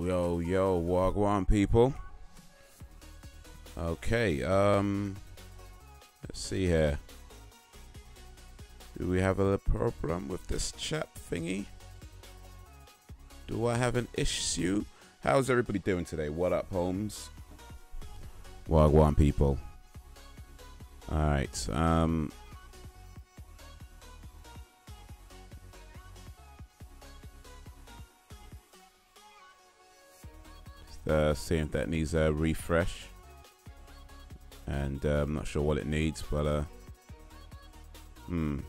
Yo, yo, wagwan people. Okay, let's see here. Do we have a problem with this chat thingy? Do I have an issue? How's everybody doing today? What up, Holmes? Wagwan people. Alright, seeing if that needs a refresh, and I'm not sure what it needs, but well, I'm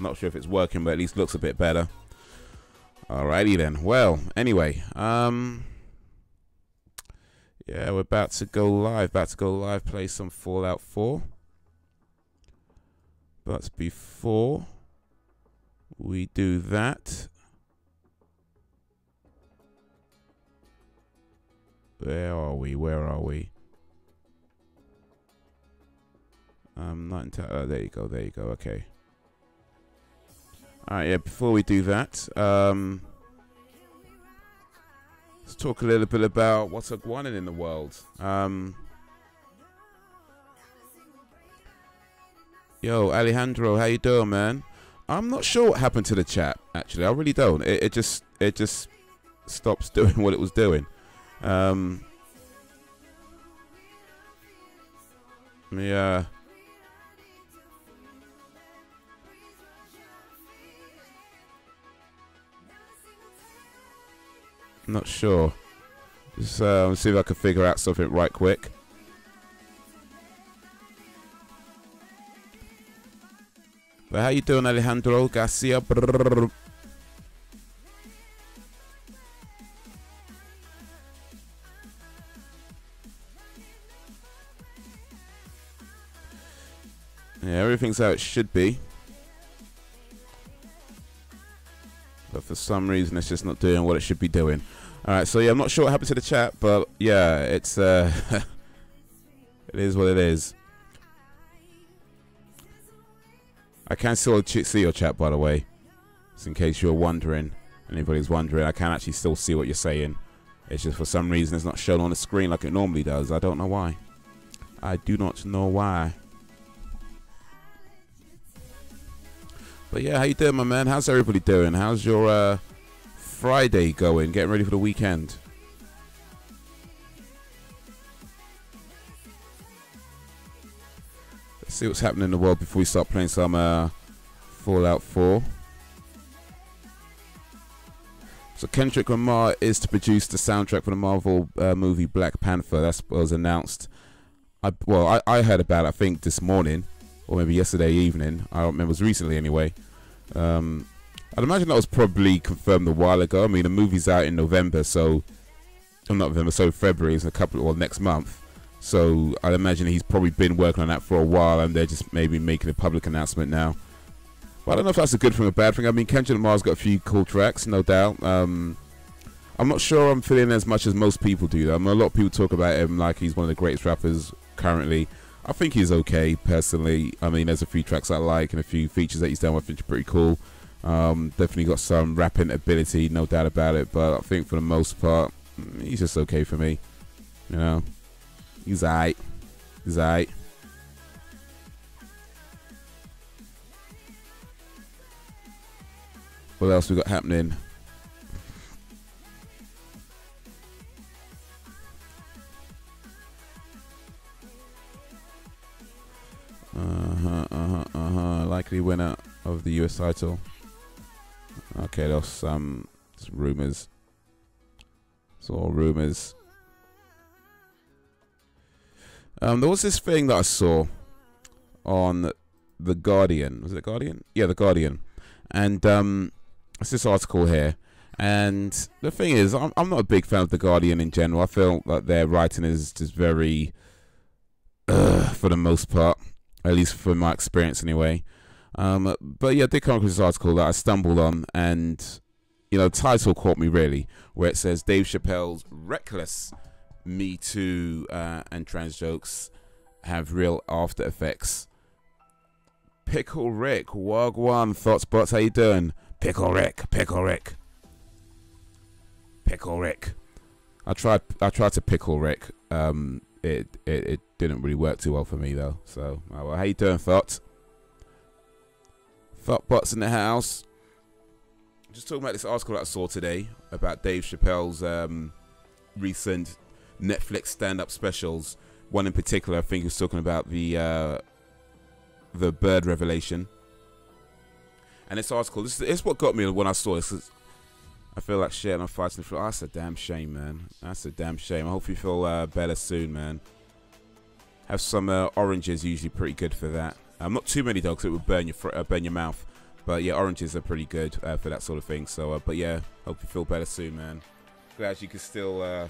not sure if it's working, but at least looks a bit better. Alrighty then. Well, anyway, yeah, we're about to go live. Play some Fallout 4. But before we do that, where are we? Not entirely. Oh, there you go. Okay. Alright, yeah, before we do that, let's talk a little bit about what's going on in the world. Yo, Alejandro, how you doing, man? I'm not sure what happened to the chat, actually. I really don't. It just stops doing what it was doing. Yeah. Not sure. Just see if I can figure out something right quick. But how you doing, Alejandro Garcia? Brrr. Yeah, everything's how it should be. But for some reason, it's just not doing what it should be doing. Alright, so yeah, I'm not sure what happened to the chat, but yeah, it's it is what it is. I can still see your chat, by the way, just in case you're wondering. Anybody's wondering, I can actually still see what you're saying. It's just for some reason it's not shown on the screen like it normally does. I don't know why. I do not know why. But yeah, how you doing, my man? How's everybody doing? How's your Friday going? Getting ready for the weekend? Let's see what's happening in the world before we start playing some Fallout 4. So Kendrick Lamar is to produce the soundtrack for the Marvel movie Black Panther. That was announced. I heard about it, I think, this morning. Or maybe yesterday evening. I don't remember. It was recently anyway. I'd imagine that was probably confirmed a while ago. I mean, the movie's out in November, so... not November, so February is next month. So I'd imagine he's probably been working on that for a while, and they're just maybe making a public announcement now. But I don't know if that's a good thing or a bad thing. I mean, Kendrick Lamar's got a few cool tracks, no doubt. I'm not sure I'm feeling as much as most people do, though. I mean, a lot of people talk about him like he's one of the greatest rappers currently. I think he's okay, personally. I mean, there's a few tracks I like and a few features that he's done I think are pretty cool. Definitely got some rapping ability, no doubt about it. But I think for the most part, he's just okay for me. You know, he's aight. He's aight. What else we got happening? Likely winner of the US title. Okay, there's some rumors. It's all rumors. There was this thing that I saw on The Guardian. Was it Guardian? Yeah, The Guardian. And it's this article here. And the thing is, I'm not a big fan of The Guardian in general. I feel that their writing is just very, for the most part. At least from my experience anyway. But yeah, I did come across this article that I stumbled on, and you know, the title caught me really, where it says Dave Chappelle's reckless Me Too and trans jokes have real after effects. Pickle Rick, Wagwan, Thoughts Bots, how you doing? Pickle Rick, Pickle Rick. Pickle Rick. I tried to pickle Rick. It didn't really work too well for me though. So, well, how you doing, Thought? Thoughtbot's in the house. Just talking about this article that I saw today about Dave Chappelle's recent Netflix stand-up specials. One in particular, I think, he was talking about the bird revelation. And this article, this is what got me when I saw this. I feel like shit and I'm fighting through. Oh, that's a damn shame, man. That's a damn shame. I hope you feel better soon, man. Have some oranges, usually pretty good for that. Not too many though, because it would burn your mouth. But yeah, oranges are pretty good for that sort of thing. So, but yeah, hope you feel better soon, man. Glad you can still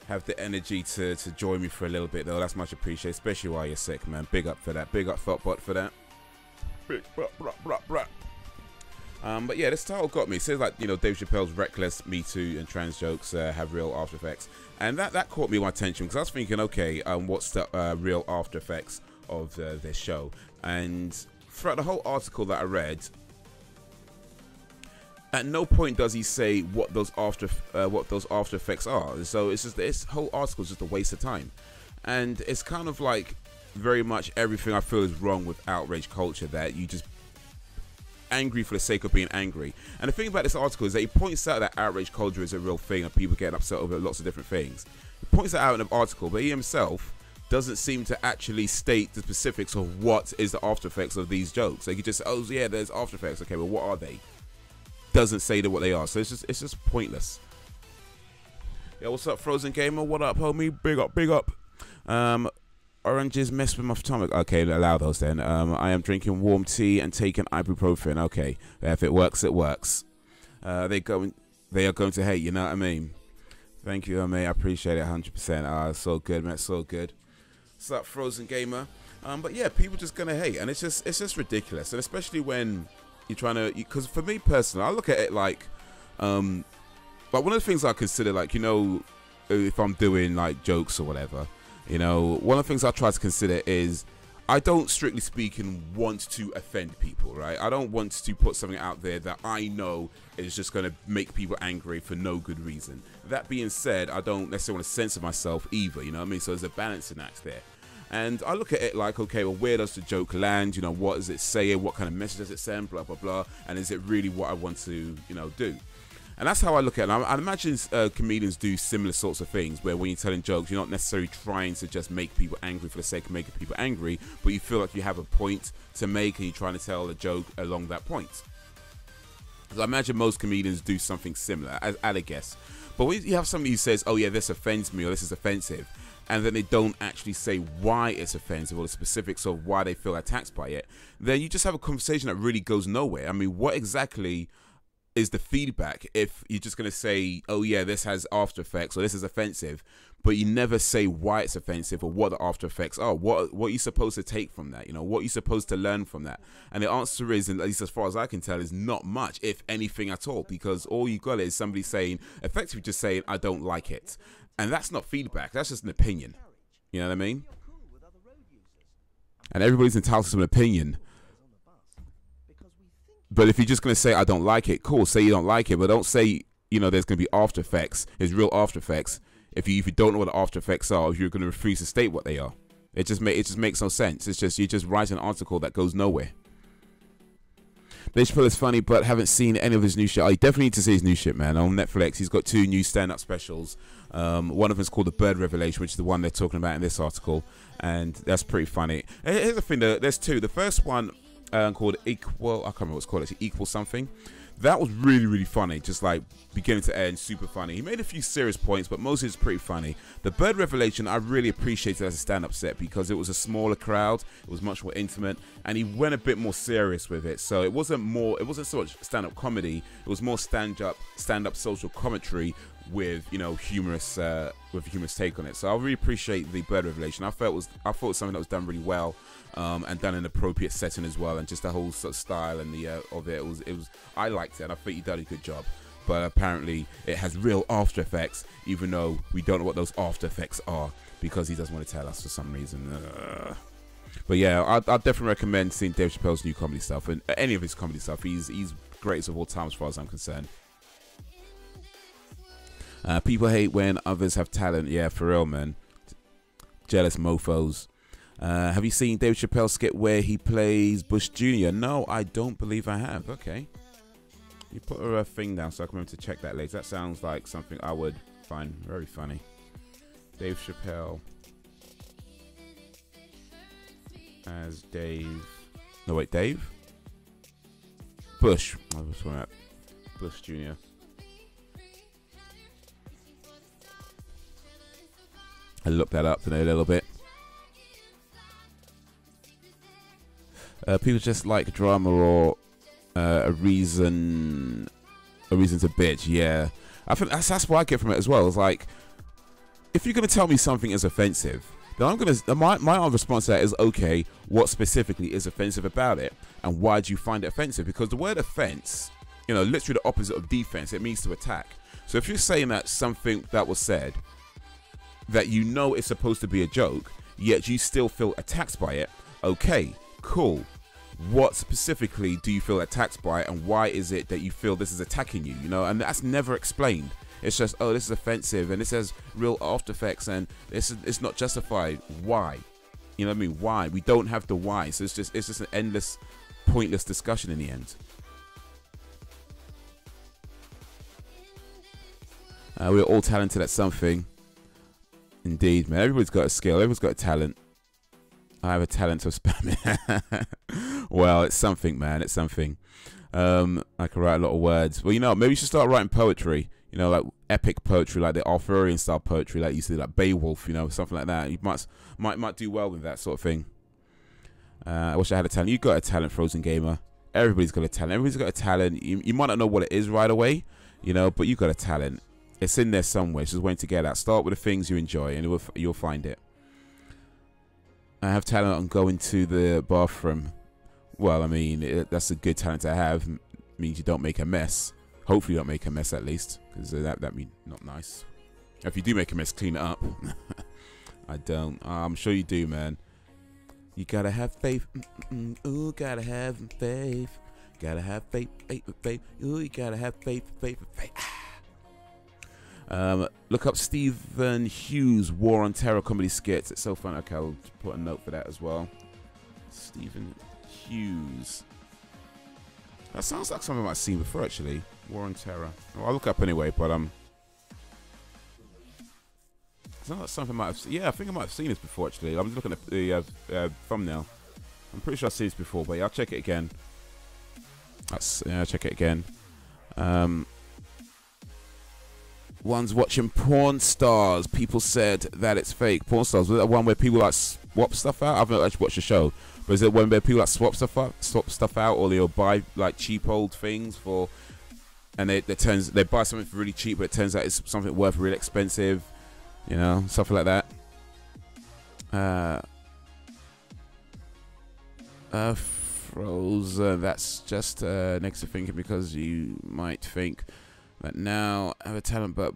have the energy to join me for a little bit though. That's much appreciated, especially while you're sick, man. Big up for that. Big up Thoughtbot for that. Big blah. But yeah, this title got me. It says like, you know, Dave Chappelle's reckless Me Too and trans jokes have real after effects, and that caught me my attention because I was thinking, okay, what's the real after effects of this show? And throughout the whole article that I read, at no point does he say what those after effects are. So it's just, this whole article is just a waste of time, and it's kind of like very much everything I feel is wrong with outrage culture, that you just angry for the sake of being angry. And the thing about this article is that he points out that outrage culture is a real thing and people getting upset over lots of different things. He points that out in the article, but he himself doesn't seem to actually state the specifics of what is the after effects of these jokes. Like he just, oh yeah, there's after effects. Okay, well, what are they? Doesn't say what they are. So it's just pointless. Yeah, what's up, Frozen Gamer? What up, homie? Big up, big up. Oranges mess with my stomach. Okay, allow those then. I am drinking warm tea and taking ibuprofen. Okay, if it works, it works. They are going to hate. You know what I mean? Thank you, mate. I appreciate it 100%. It's so good, man. It's so good. What's up, Frozen Gamer? But yeah, people just gonna hate, and it's just ridiculous, and especially when you're trying to. Because for me personally, I look at it like one of the things I consider, like, you know, if I'm doing like jokes or whatever. You know, one of the things I try to consider is I don't, strictly speaking, want to offend people, right? I don't want to put something out there that I know is just going to make people angry for no good reason. That being said, I don't necessarily want to censor myself either, you know what I mean? So there's a balancing act there. And I look at it like, okay, well, where does the joke land? You know, what is it saying? What kind of message does it send? Blah, blah, blah. And is it really what I want to, you know, do? And that's how I look at it. I imagine comedians do similar sorts of things, where when you're telling jokes, you're not necessarily trying to just make people angry for the sake of making people angry, but you feel like you have a point to make and you're trying to tell a joke along that point. So I imagine most comedians do something similar, I'd guess. But when you have somebody who says, oh yeah, this offends me, or this is offensive, and then they don't actually say why it's offensive or the specifics of why they feel attacked by it, then you just have a conversation that really goes nowhere. I mean, what exactly is the feedback if you're just going to say, oh yeah, this has after effects or this is offensive, but you never say why it's offensive or what the after effects are? What are you supposed to take from that? You know, what are you supposed to learn from that? And the answer is, at least as far as I can tell, is not much, if anything at all, because all you got is somebody saying, effectively just saying, I don't like it. And that's not feedback, that's just an opinion. You know what I mean? And everybody's entitled to an opinion. But if you're just going to say, I don't like it, cool, say you don't like it, but don't say, you know, there's going to be after effects, there's real after effects, if you don't know what the after effects are, if you're going to refuse to state what they are. It just makes no sense. It's just, you just write an article that goes nowhere. Dave Chappelle is funny, but haven't seen any of his new shit. I definitely need to see his new shit, man, on Netflix. He's got 2 new stand-up specials. One of them is called The Bird Revelation, which is the one they're talking about in this article, and that's pretty funny. Here's the thing, there's 2. The first one, called Equal, I can't remember what it's called, actually, Equal something. That was really, really funny, just like beginning to end, super funny. He made a few serious points, but mostly it's pretty funny. The Bird Revelation, I really appreciated as a stand-up set because it was a smaller crowd, it was much more intimate, and he went a bit more serious with it. So it wasn't so much stand-up comedy, it was more stand-up social commentary with, you know, humorous take on it. So I really appreciate the Bird Revelation. I thought it was something that was done really well, and done in an appropriate setting as well, and just the whole sort of style and the of it was I liked it, and I think he did a good job. But apparently it has real after effects, even though we don't know what those after effects are, because he doesn't want to tell us for some reason. But yeah, I'd definitely recommend seeing Dave Chappelle's new comedy stuff, and any of his comedy stuff. He's greatest of all time as far as I'm concerned. People hate when others have talent. Yeah, for real, man. Jealous mofos. Have you seen Dave Chappelle's skit where he plays Bush Jr.? No, I don't believe I have. Okay. You put a thing down so I can remember to check that later. That sounds like something I would find very funny. Dave Chappelle as Dave. No, wait, Dave? Bush. I was talking about Bush Jr. I looked that up today a little bit. People just like drama or a reason to bitch. Yeah, I think that's what I get from it as well. It's like, if you're gonna tell me something is offensive, then I'm gonna my response to that is, okay, what specifically is offensive about it, and why do you find it offensive? Because the word offense, you know, literally the opposite of defense. It means to attack. So if you're saying that something that was said that you know is supposed to be a joke, yet you still feel attacked by it, okay, cool. What specifically do you feel attacked by, and why is it that you feel this is attacking you? You know, and that's never explained. It's just, oh, this is offensive, and this has real after effects, and it's not justified. Why? You know what I mean? Why? We don't have the why. So it's just an endless, pointless discussion in the end. We're all talented at something. Indeed, man. Everybody's got a skill. Everybody's got a talent. I have a talent of spamming. Well, it's something, man. It's something. I can write a lot of words. Well, you know, maybe you should start writing poetry. You know, like epic poetry, like the Arthurian style poetry, like you see, like Beowulf. You know, something like that. You might do well with that sort of thing. I wish I had a talent. You got a talent, Frozen Gamer. Everybody's got a talent. Everybody's got a talent. You might not know what it is right away, you know, but you got a talent. It's in there somewhere. It's just waiting to get out. Start with the things you enjoy, and you'll find it. I have talent on going to the bathroom. Well, I mean, that's a good talent to have. It means you don't make a mess. Hopefully you don't make a mess, at least, because that means not nice. If you do make a mess, clean it up. I don't. I'm sure you do, man. You gotta have faith. Ooh, gotta have faith. Gotta have faith, faith. Ooh, you gotta have faith, faith. Look up Stephen Hughes' War on Terror comedy skits. It's so fun. Okay, I'll put a note for that as well. Stephen Hughes. That sounds like something I've seen before, actually. War on Terror. Well, I'll look up anyway, but it's not something I might have seen. Yeah, I think I might have seen this before, actually. I'm just looking at the thumbnail. I'm pretty sure I've seen this before, but yeah, I'll check it again. I'll check it again. One's watching Porn Stars. People said that it's fake. Porn Stars, was that one where people like swap stuff out? I've not actually watched the show, but is it one where people like swap stuff out, or they'll buy like cheap old things for, and they buy something for really cheap, but it turns out it's something worth really expensive, you know, something like that. Frozen. That's just negative thinking, because you might think that now I have a talent, but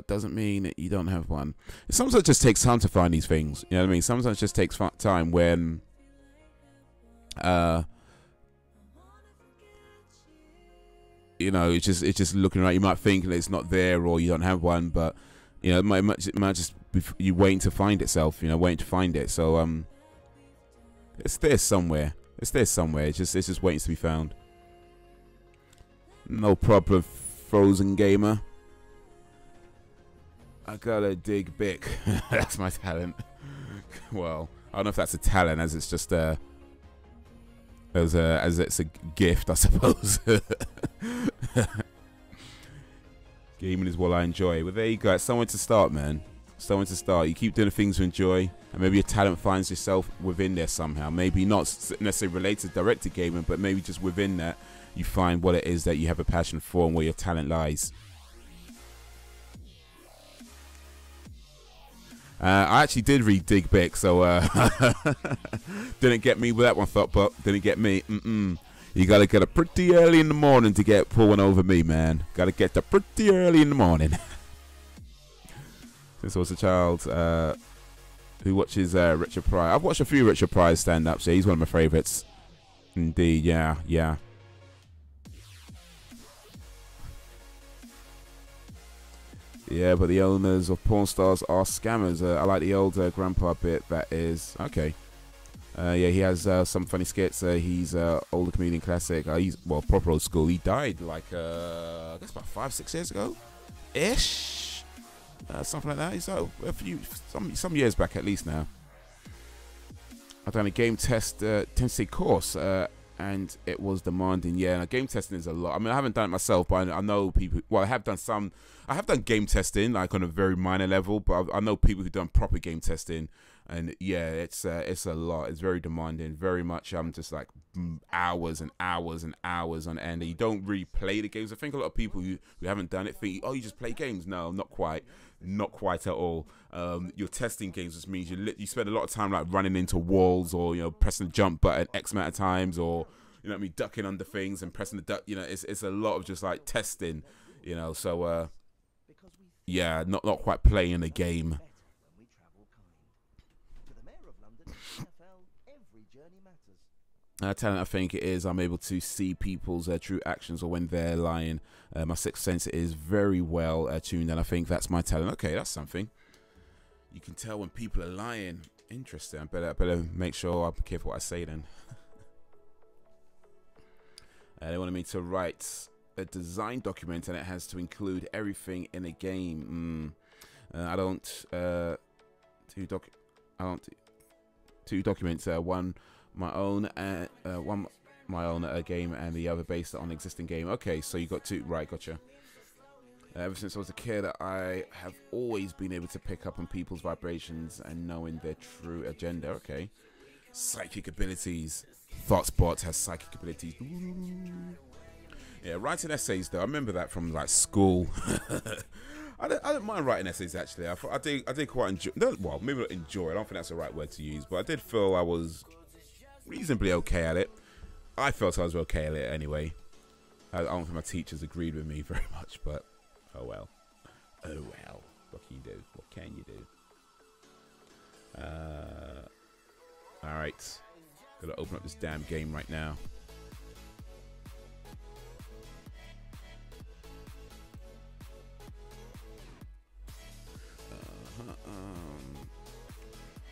doesn't mean that you don't have one. Sometimes it just takes time to find these things. You know what I mean? Sometimes it just takes time when you know, it's just looking right. You might think that it's not there, or you don't have one, but you know, it might just be you waiting to find itself. You know, waiting to find it. So it's there somewhere. It's there somewhere. It's just waiting to be found. No problem, Frozen Gamer. I gotta dig big. That's my talent. Well, I don't know if that's a talent, as it's just as it's a gift, I suppose. Gaming is what I enjoy. Well, there you go. It's somewhere to start, man. Somewhere to start. You keep doing the things you enjoy, and maybe your talent finds yourself within there somehow. Maybe not necessarily related direct to gaming, but maybe just within that, you find what it is that you have a passion for and where your talent lies. I actually did read Dig Big, so didn't get me with that one, thought, but didn't get me. You gotta get up pretty early in the morning to get pulling over me, man. Gotta get up pretty early in the morning. Since I was a child who watches Richard Pryor. I've watched a few Richard Pryor stand-ups. Yeah, he's one of my favourites. Indeed, yeah. Yeah, but the owners of porn stars are scammers. I like the old grandpa bit. That is okay. Yeah, he has some funny skits. He's older comedian classic. He's well proper old school. He died like I guess about 5-6 years ago, ish, something like that. He's some years back at least now. I've done a game test intensity course, and it was demanding. Yeah, and game testing is a lot. I mean, I haven't done it myself, but I know people. Well, I have done some. I have done game testing, like on a very minor level, but I know people who've done proper game testing, and yeah, it's a lot. It's very demanding, very much. Just like hours and hours and hours on end. And you don't really play the games. I think a lot of people who haven't done it think, oh, you just play games. No, not quite. Not quite at all. You're testing games, which means you spend a lot of time like running into walls, or pressing the jump button X amount of times, or what I mean, ducking under things and pressing the duck. It's a lot of just like testing. So yeah, not quite playing the game. Talent, I think it is. I'm able to see people's true actions or when they're lying. My sixth sense is very well tuned, and I think that's my talent. Okay, that's something. You can tell when people are lying. Interesting. I better make sure I'm careful what I say then. They wanted me to write a design document, and it has to include everything in a game. I don't. Two documents. One my own, one my own game, and the other based on existing game. Okay, so you got two. Right, gotcha. Ever since I was a kid, I have always been able to pick up on people's vibrations and knowing their true agenda. Okay. Psychic abilities. ThoughtSpot has psychic abilities. Yeah, writing essays though. I remember that from like school. I don't mind writing essays actually. I did quite enjoy. Well, maybe not enjoy. I don't think that's the right word to use, but I did feel I was reasonably okay at it. I felt I was okay at it anyway. I don't think my teachers agreed with me very much, but oh well. Oh well. What can you do? What can you do? All right. Gotta open up this damn game right now.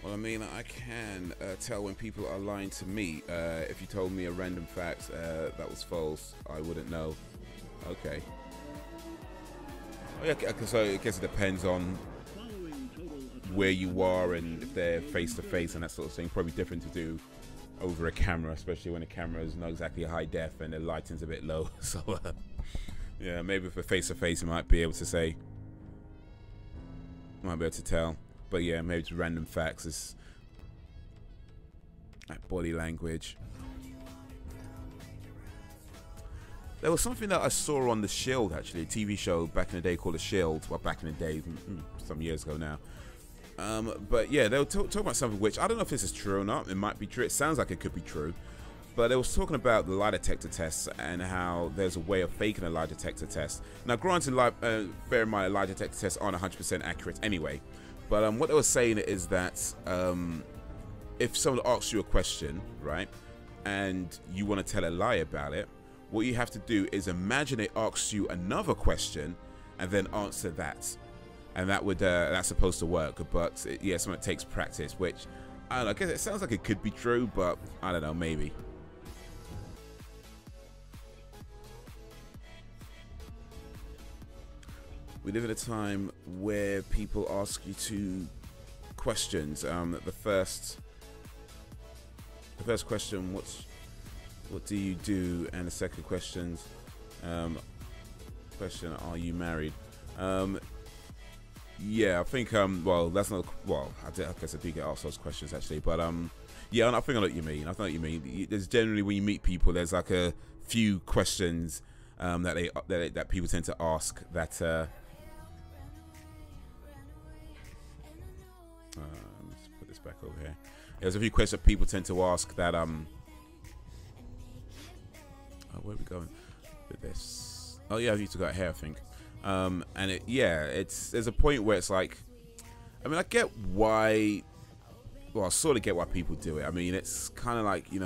Well, I mean, I can tell when people are lying to me. If you told me a random fact that was false, I wouldn't know. Okay. Oh, yeah, so I guess it depends on where you are and if they're face to face and that sort of thing. Probably different to do over a camera, especially when the camera is not exactly high def and the lighting's a bit low. So, yeah, maybe for face to face, you might be able to say, might be able to tell. But yeah, maybe it's random facts. It's like body language. There was something that I saw on The Shield, actually, a TV show back in the day called The Shield. Well, back in the day, some years ago now. But yeah, they were talking about something which, I don't know if this is true or not. It might be true. It sounds like it could be true. But they was talking about the lie detector tests and how there's a way of faking a lie detector test. Now, granted, bear in mind, lie detector tests aren't 100% accurate anyway. But what they were saying is that if someone asks you a question, right, and you want to tell a lie about it, what you have to do is imagine it asks you another question and then answer that. And that would that's supposed to work. But yeah, something that takes practice, which I don't know. I guess it sounds like it could be true, but I don't know, maybe. We live in a time where people ask you two questions. The first question, what do you do? And the second question, are you married? Yeah, I think well, that's not well. I guess I do get asked those questions actually, but yeah, I think I know what you mean. I know what you mean. There's generally when you meet people, there's like a few questions that people tend to ask that. Let's put this back over here. There's a few questions that people tend to ask that oh, where are we going with this? Oh yeah, I need to go hair, I think. And there's a point where it's like, I mean, I get why. Well, I sort of get why people do it. I mean, it's kind of like, you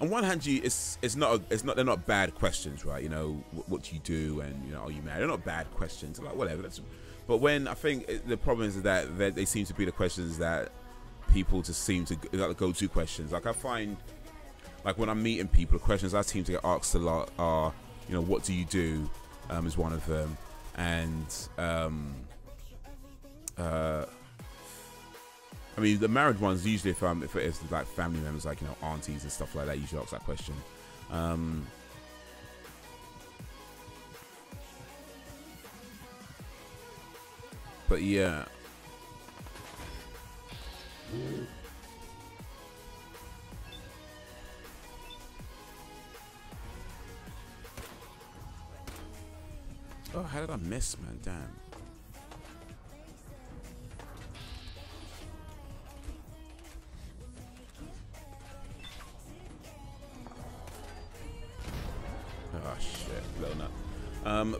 on one hand, they're not bad questions, right? You know, what do you do, and you know, are you married? They're not bad questions, like whatever. But when I think the problem is that they seem to be the questions that people just seem to like go-to questions. Like I find, like when I'm meeting people, the questions I seem to get asked a lot are, you know, what do you do? Is one of them, and I mean, the married ones usually, if it's like family members, like, you know, aunties and stuff like that, usually ask that question. But yeah. Oh, how did I miss, man? Damn. Oh shit, blown up.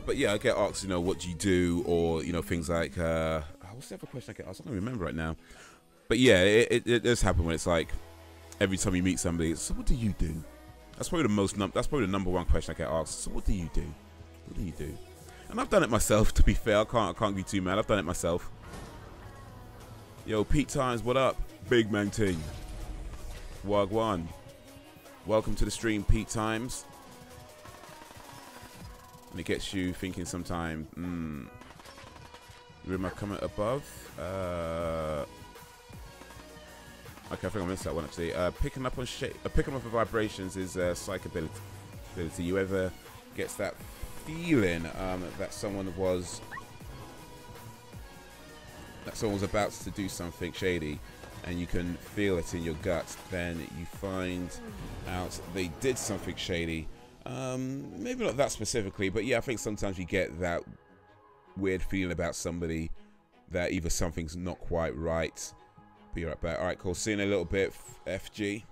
But yeah, I get asked, you know, what do you do, or you know, things like what's the other question I get asked? I don't remember right now. But yeah, it does happen when it's like every time you meet somebody, so what do you do? That's probably the number one question I get asked. So what do you do? What do you do? And I've done it myself, to be fair. I can't be too mad. I've done it myself. Yo, Pete Times, what up? Big man team. Wagwan. Welcome to the stream, Pete Times. And it gets you thinking sometime, read my comment above. Okay, I think I missed that one actually. Picking up on vibrations is psych ability. You ever gets that feeling that someone was about to do something shady, and you can feel it in your gut, then you find out they did something shady. Maybe not that specifically, but yeah, I think sometimes you get that weird feeling about somebody that either something's not quite right. Be right back. All right, cool. See you in a little bit, FG.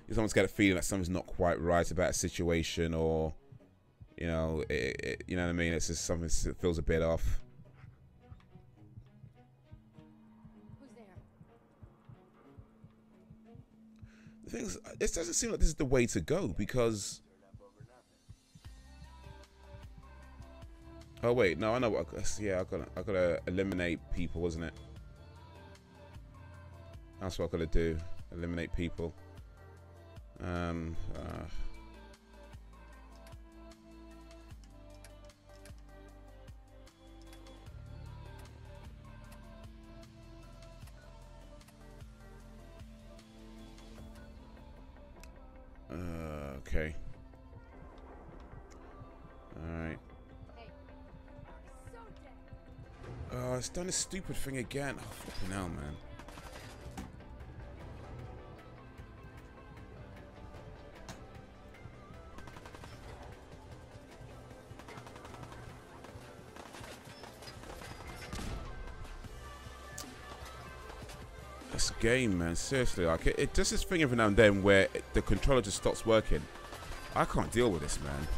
You almost get a feeling that something's not quite right about a situation, or you know, you know what I mean. It's just something that feels a bit off. Who's there? The thing is, it doesn't seem like this is the way to go, because. Oh wait, no, I know what. Yeah, I gotta eliminate people, wasn't it? That's what I gotta do. Eliminate people. Okay. Alright. Oh, it's done a stupid thing again. Oh, flipping hell, man. This game, man, seriously, like it does this thing every now and then where the controller just stops working. I can't deal with this, man.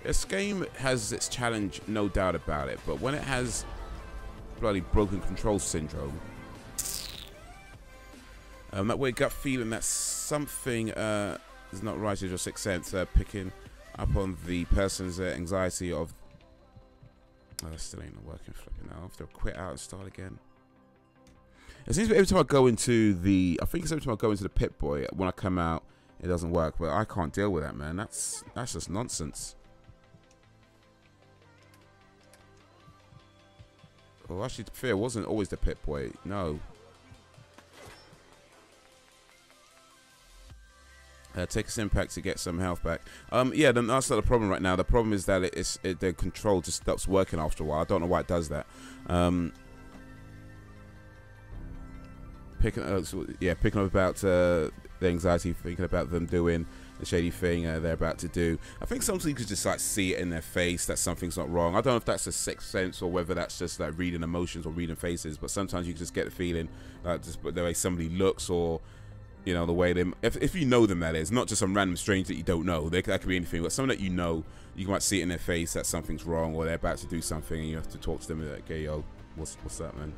This game has its challenge, no doubt about it, but when it has bloody broken control syndrome, that weird gut feeling that something is not right in your sixth sense, picking up on the person's anxiety of. Oh, that still ain't working. Flipping now. I have to quit out and start again. It seems every time I go into the, I think it's every time I go into the Pit Boy, when I come out, it doesn't work. But I can't deal with that, man. That's just nonsense. Well, actually, to be fair, it wasn't always the Pit Boy. No. Take a impact to get some health back. Yeah, then that's not the problem right now. The problem is that the control just stops working after a while. I don't know why it does that. Picking up about the anxiety, thinking about them doing the shady thing they're about to do. I think sometimes you could just like see it in their face that something's not wrong. I don't know if that's a sixth sense or whether that's just like reading emotions or reading faces, but sometimes you can just get the feeling like just the way somebody looks, or you know, the way they, if you know them, that is not just some random stranger that you don't know. That could be anything, but someone that you know, you might see it in their face that something's wrong or they're about to do something, and you have to talk to them and like, hey, yo, what's that, man?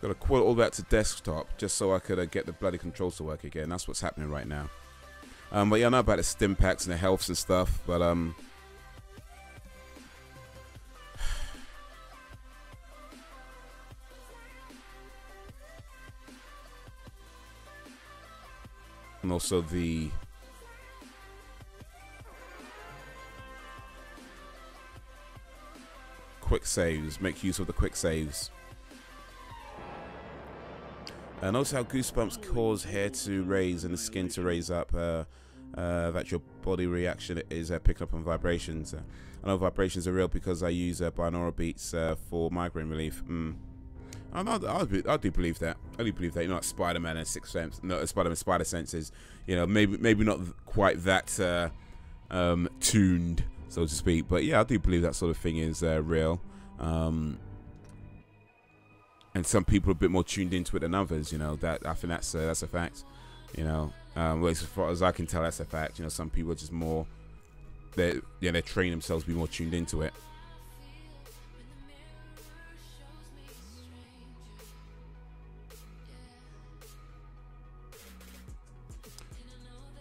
Got to quote all that to desktop just so I could get the bloody controls to work again. That's what's happening right now. But yeah, I know about the stim packs and the healths and stuff, but and also the quick saves. Make use of the quick saves. Notice how goosebumps cause hair to raise and the skin to raise up. That your body reaction is picking up on vibrations. I know vibrations are real because I use binaural beats for migraine relief. I do believe that. I do believe that. You know, like Spider-Man and Sixth Sense, no, Spider-Man Spider Senses. You know, maybe not quite that tuned, so to speak. But yeah, I do believe that sort of thing is real. And some people are a bit more tuned into it than others. You know, that I think that's a fact. You know, well, as far as I can tell, that's a fact. You know, some people are just more they train themselves to be more tuned into it.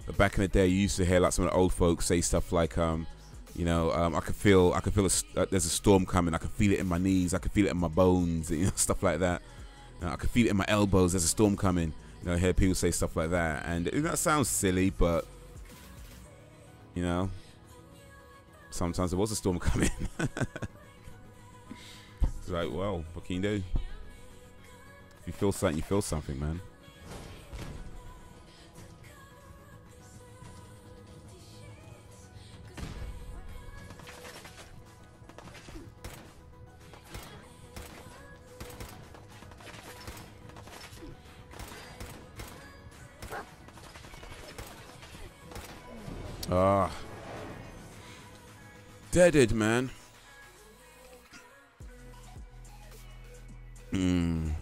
But back in the day, you used to hear like some of the old folks say stuff like, you know, I can feel there's a storm coming. I can feel it in my knees. I can feel it in my bones. You know, stuff like that. You know, I can feel it in my elbows. There's a storm coming. You know, I hear people say stuff like that, and that sounds silly, but you know, sometimes there was a storm coming. It's like, well, what can you do? If you feel something, you feel something, man. Ah, deaded, man. Am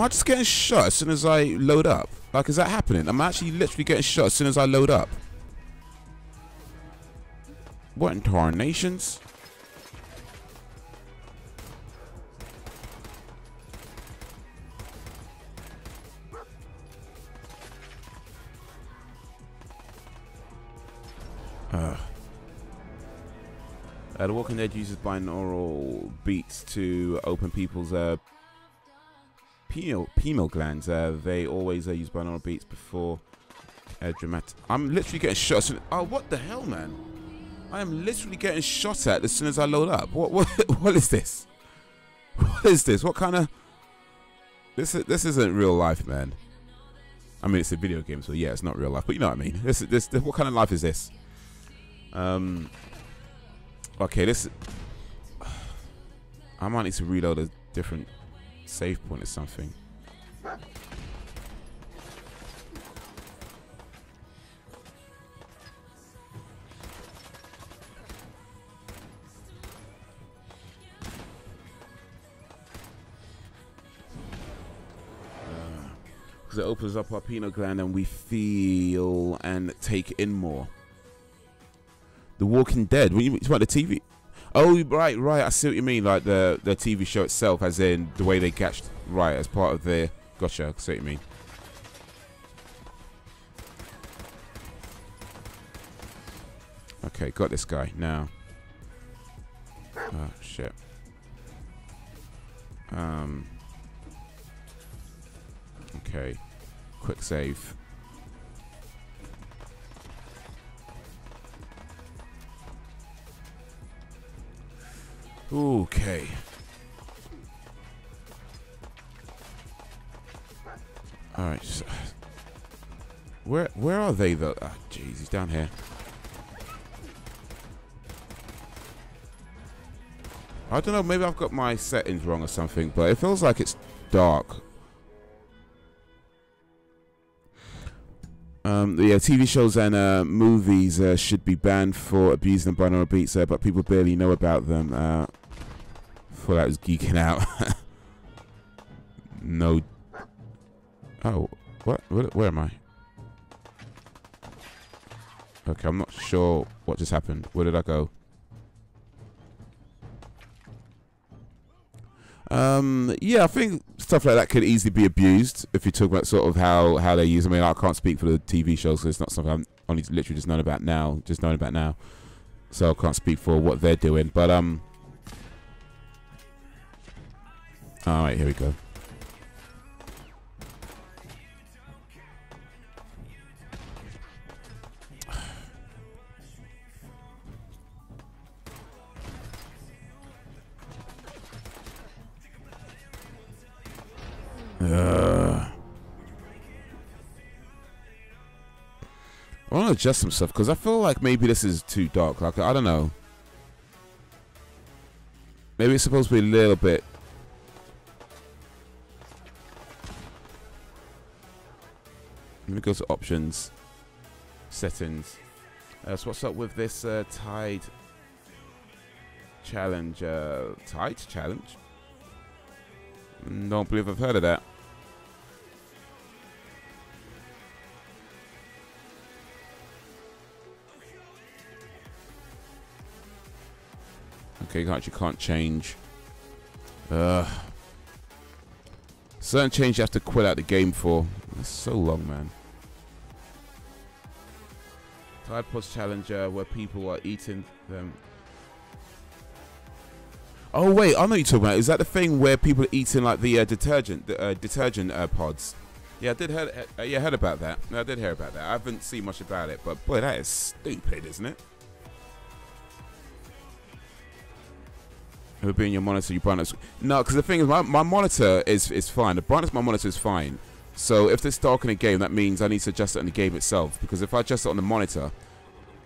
I just getting shot as soon as I load up? Like, is that happening? I'm actually literally getting shot as soon as I load up. What in tarnations? The Walking Dead uses binaural beats to open people's pineal glands. They always use binaural beats before dramatic. I'm literally getting shot. Oh, what the hell, man! I am literally getting shot at as soon as I load up. What is this? What is this? What kind of this isn't real life, man. I mean, it's a video game, so yeah, it's not real life, but you know what I mean. This what kind of life is this? Okay, this. I might need to reload a different save point or something. Because it opens up our pineal gland and we feel and take in more. The Walking Dead. When you talk about the TV. Oh, right. I see what you mean. Like the TV show itself, as in the way they catch. Right, as part of the. Gotcha. I see what you mean. Okay, got this guy now. Oh shit. Okay. Quick save. Okay. All right. So, where are they though? Ah, jeez, he's down here. I don't know. Maybe I've got my settings wrong or something, but it feels like it's dark. Yeah, TV shows and movies should be banned for abusing the binaural beats, but people barely know about them. Thought I was geeking out. No. Oh, what? Where am I? Okay, I'm not sure what just happened. Where did I go? Yeah, I think stuff like that could easily be abused if you talk about sort of how they use. I mean, I can't speak for the TV shows because it's not something I'm only literally just knowing about now. So I can't speak for what they're doing. But all right, here we go. I want to adjust some stuff because I feel like maybe this is too dark. Like, I don't know. Maybe it's supposed to be a little bit. Let me go to options, settings. So what's up with this Tide challenge? Tide challenge? Don't believe I've heard of that. Okay, you actually can't change. Certain change you have to quit out the game for. That's so long, man. Tide Pods challenge where people are eating them. Oh wait, I know what you're talking about. Is that the thing where people are eating like the detergent pods? Yeah, I did heard about that. No, I did hear about that. I haven't seen much about it, but boy, that is stupid, isn't it? It would be in your monitor, your brightness. No, because the thing is, my monitor is fine. The brightness of my monitor is fine. So if it's dark in a game, that means I need to adjust it in the game itself. Because if I adjust it on the monitor,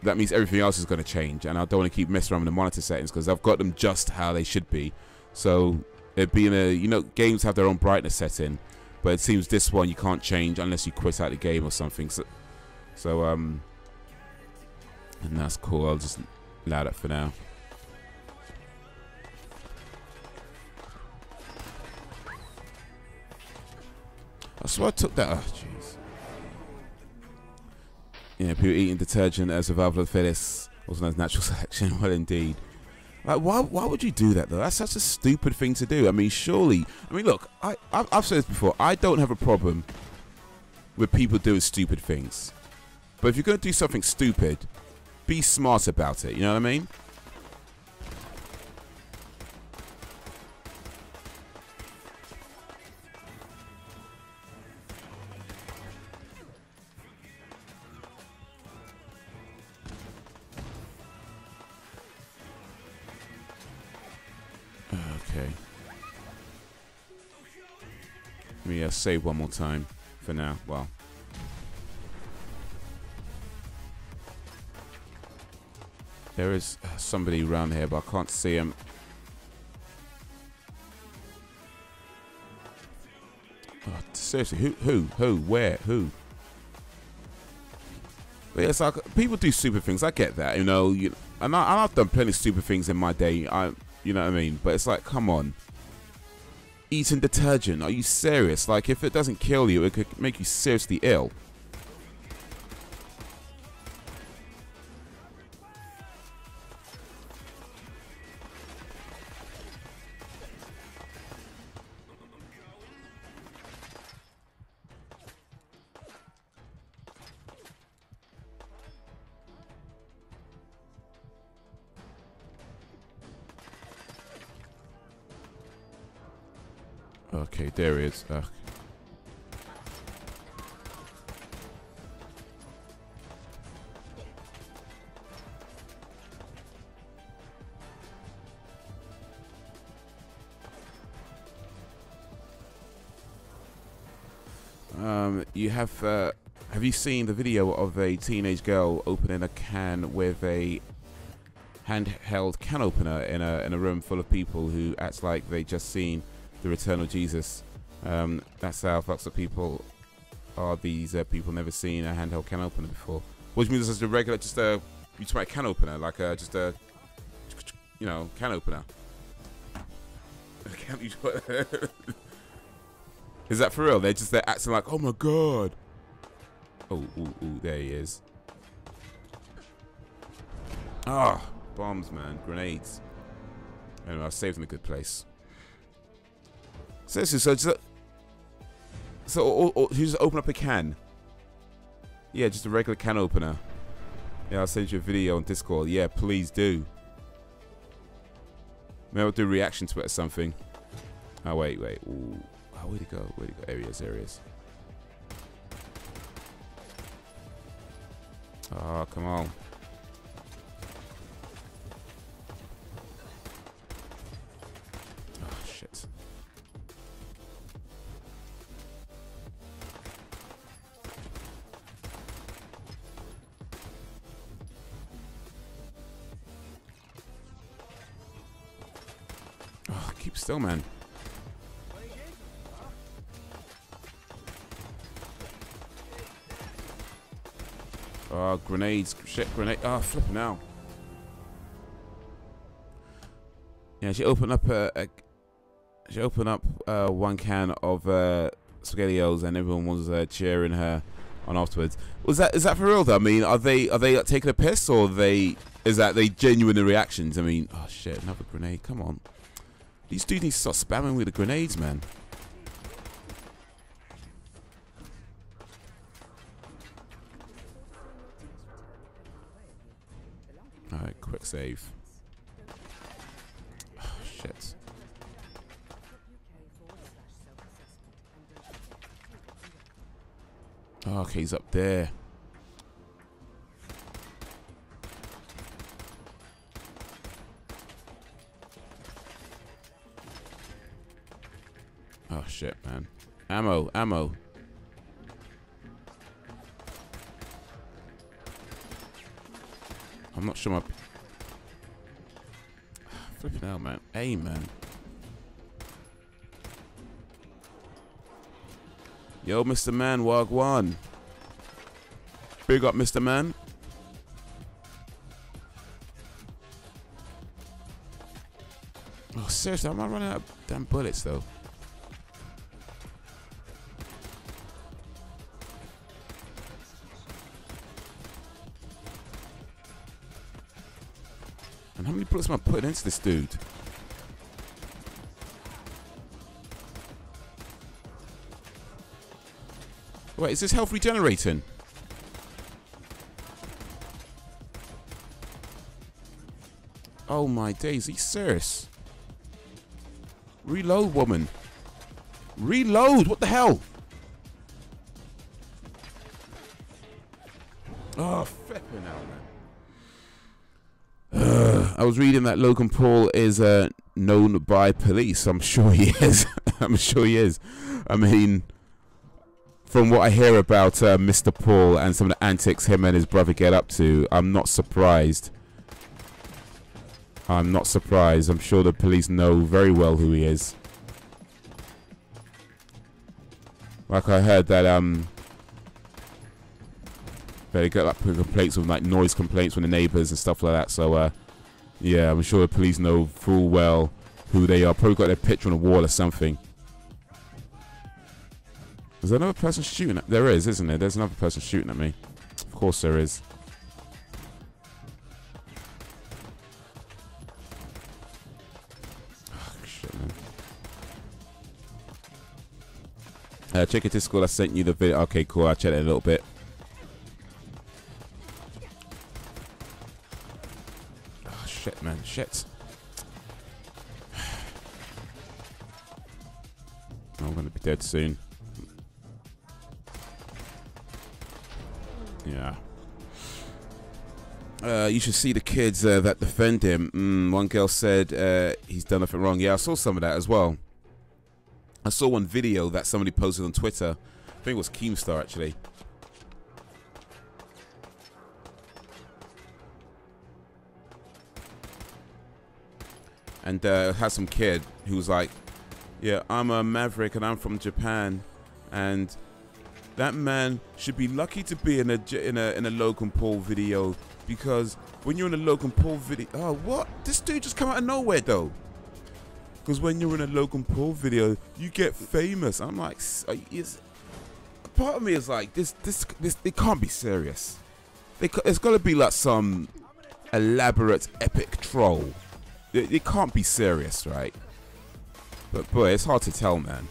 that means everything else is going to change. And I don't want to keep messing around with the monitor settings because I've got them just how they should be. So it'd be in a, you know, games have their own brightness setting. But it seems this one you can't change unless you quit out the game or something. So and that's cool. I'll just allow that for now. I swear I took that. Oh, jeez. Yeah, people eating detergent as survival of the fittest, also known as natural selection. Well, indeed. Like, why would you do that, though? That's such a stupid thing to do. I mean, surely. I mean, look, I've said this before. I don't have a problem with people doing stupid things. But if you're going to do something stupid, be smart about it. You know what I mean? Okay. Let me save one more time for now. Well. There is somebody around here, but I can't see him. Oh, seriously, who, where, who? But yeah, it's like people do stupid things. I get that, you know. And I've done plenty of stupid things in my day. You know what I mean? But it's like, come on. Eating detergent, are you serious? Like, if it doesn't kill you, it could make you seriously ill. Okay, there he is. You have you seen the video of a teenage girl opening a can with a handheld can opener in a room full of people who acts like they just seen the return of Jesus? That's how fucks up people are. These people never seen a handheld can opener before. Which means it's just a regular, just a, you try a can opener, like just a, you know, can opener. Is that for real? They're acting like, oh my god. Oh, ooh, there he is. Ah, bombs, man, grenades. Anyway, I saved in a good place. Seriously, or you just open up a can. Yeah, just a regular can opener. Yeah, I'll send you a video on Discord. Yeah, please do. Maybe I'll do a reaction to it or something. Oh, wait. Ooh. Oh, where'd it go? There he is. Oh, come on. Oh, shit. Oh, keep still, man. Oh, grenades. Shit, grenade. Oh, flipping out. Yeah, she opened up one can of SpaghettiOs, and everyone was cheering her on afterwards. Is that for real though? I mean, are they taking a piss, or is that they genuine reactions? I mean, oh shit, another grenade. Come on, these dudes need to start spamming with the grenades, man. Alright, quick save. Oh, shit. Oh, okay, he's up there. Oh, shit, man. Ammo. I'm not sure my... Flipping hell, man. Hey, man. Yo, Mr. Man, Wagwan. Big up, Mr. Man. Oh, seriously, am I running out of damn bullets, though? And how many bullets am I putting into this dude? Wait, is this health regenerating? Oh my days, are you serious? Reload, woman. Reload, what the hell? Oh, flipping out, man. I was reading that Logan Paul is known by police. I'm sure he is. I'm sure he is. I mean, from what I hear about Mr. Paul and some of the antics him and his brother get up to, I'm not surprised. I'm not surprised. I'm sure the police know very well who he is. Like I heard that they get like complaints with like noise complaints from the neighbors and stuff like that. So yeah, I'm sure the police know full well who they are. Probably got their picture on a wall or something. Is there another person shooting at? There is, isn't there? There's another person shooting at me. Of course there is. Oh, shit, man. Check your Discord. I sent you the video. Okay, cool. I'll check it in a little bit. Oh, shit, man. Shit. I'm going to be dead soon. Yeah. You should see the kids that defend him. One girl said he's done nothing wrong. Yeah, I saw some of that as well. I saw one video that somebody posted on Twitter. I think it was Keemstar, actually. And had some kid who was like, yeah, I'm a maverick and I'm from Japan. And that man should be lucky to be in a Logan Paul video, because when you're in a Logan Paul video, oh what? This dude just come out of nowhere though. Because when you're in a Logan Paul video, you get famous. I'm like, part of me is like, this they can't be serious. It's got to be like some elaborate epic troll. It can't be serious, right? But boy, it's hard to tell, man.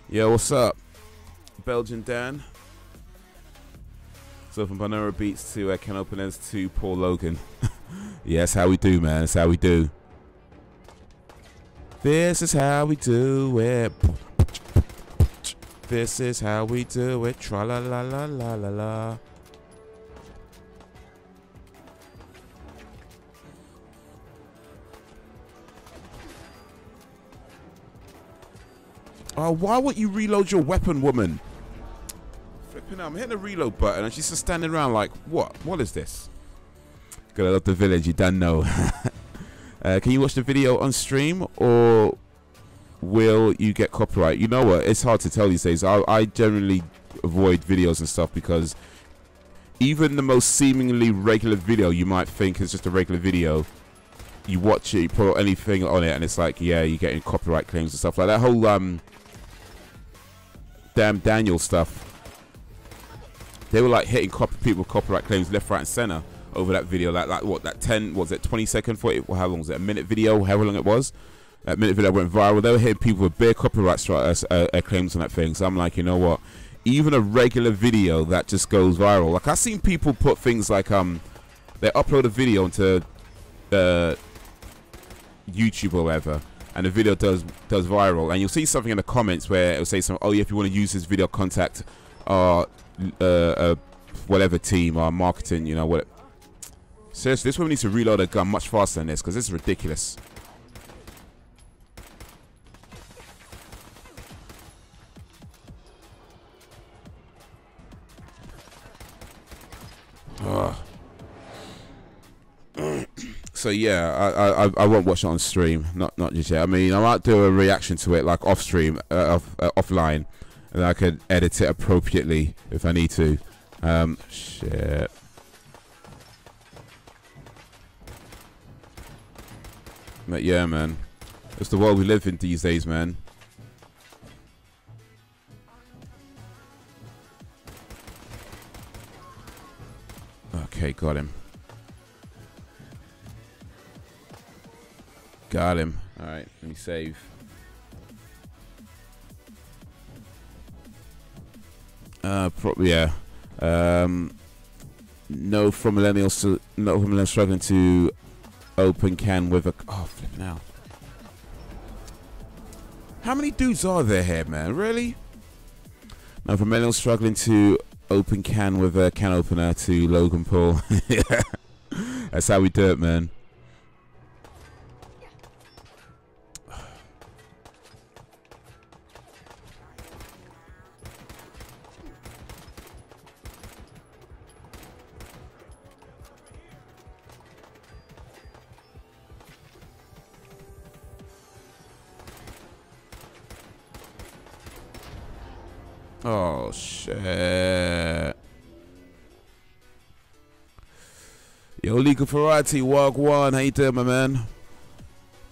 Yeah, what's up? Belgian Dan. So from Banana Beats to Ken Openers to Paul Logan. Yeah, that's how we do, man. That's how we do. This is how we do it. This is how we do it. Tra la la la la la la. Oh, why won't you reload your weapon, woman? Flipping out. I'm hitting the reload button and she's just standing around like, what? What is this? Gotta love the village, you don't know. Can you watch the video on stream or will you get copyright? You know what? It's hard to tell these days. I generally avoid videos and stuff because even the most seemingly regular video you might think is just a regular video. You watch it, you put anything on it, and it's like, yeah, you're getting copyright claims and stuff like that. Whole damn Daniel stuff. They were like hitting people with copyright claims left, right, and center over that video. Like what? That 20-second for it? Well, how long was it? A minute video? However long it was. That minute video went viral. They were hitting people with bare copyright claims on that thing. So I'm like, you know what? Even a regular video that just goes viral. Like I've seen people put things like they upload a video into YouTube or whatever, and the video does viral, and you'll see something in the comments where it'll say something, oh yeah, if you want to use this video, contact our whatever team or marketing, you know what. Seriously, this woman needs to reload a gun much faster than this because this is ridiculous. So yeah, I won't watch it on stream, not just yet. I mean, I might do a reaction to it like off stream, offline, and I could edit it appropriately if I need to. Shit. But yeah, man, it's the world we live in these days, man. Okay, got him. Got him. All right, let me save. Yeah. No from millennials struggling to open can with a. Oh, flipping out. How many dudes are there here, man? Really? No from millennials struggling to open can with a can opener to Logan Paul. Yeah. That's how we do it, man. Oh shit. Yo, Legal Variety, Wagwan, how you doing, my man?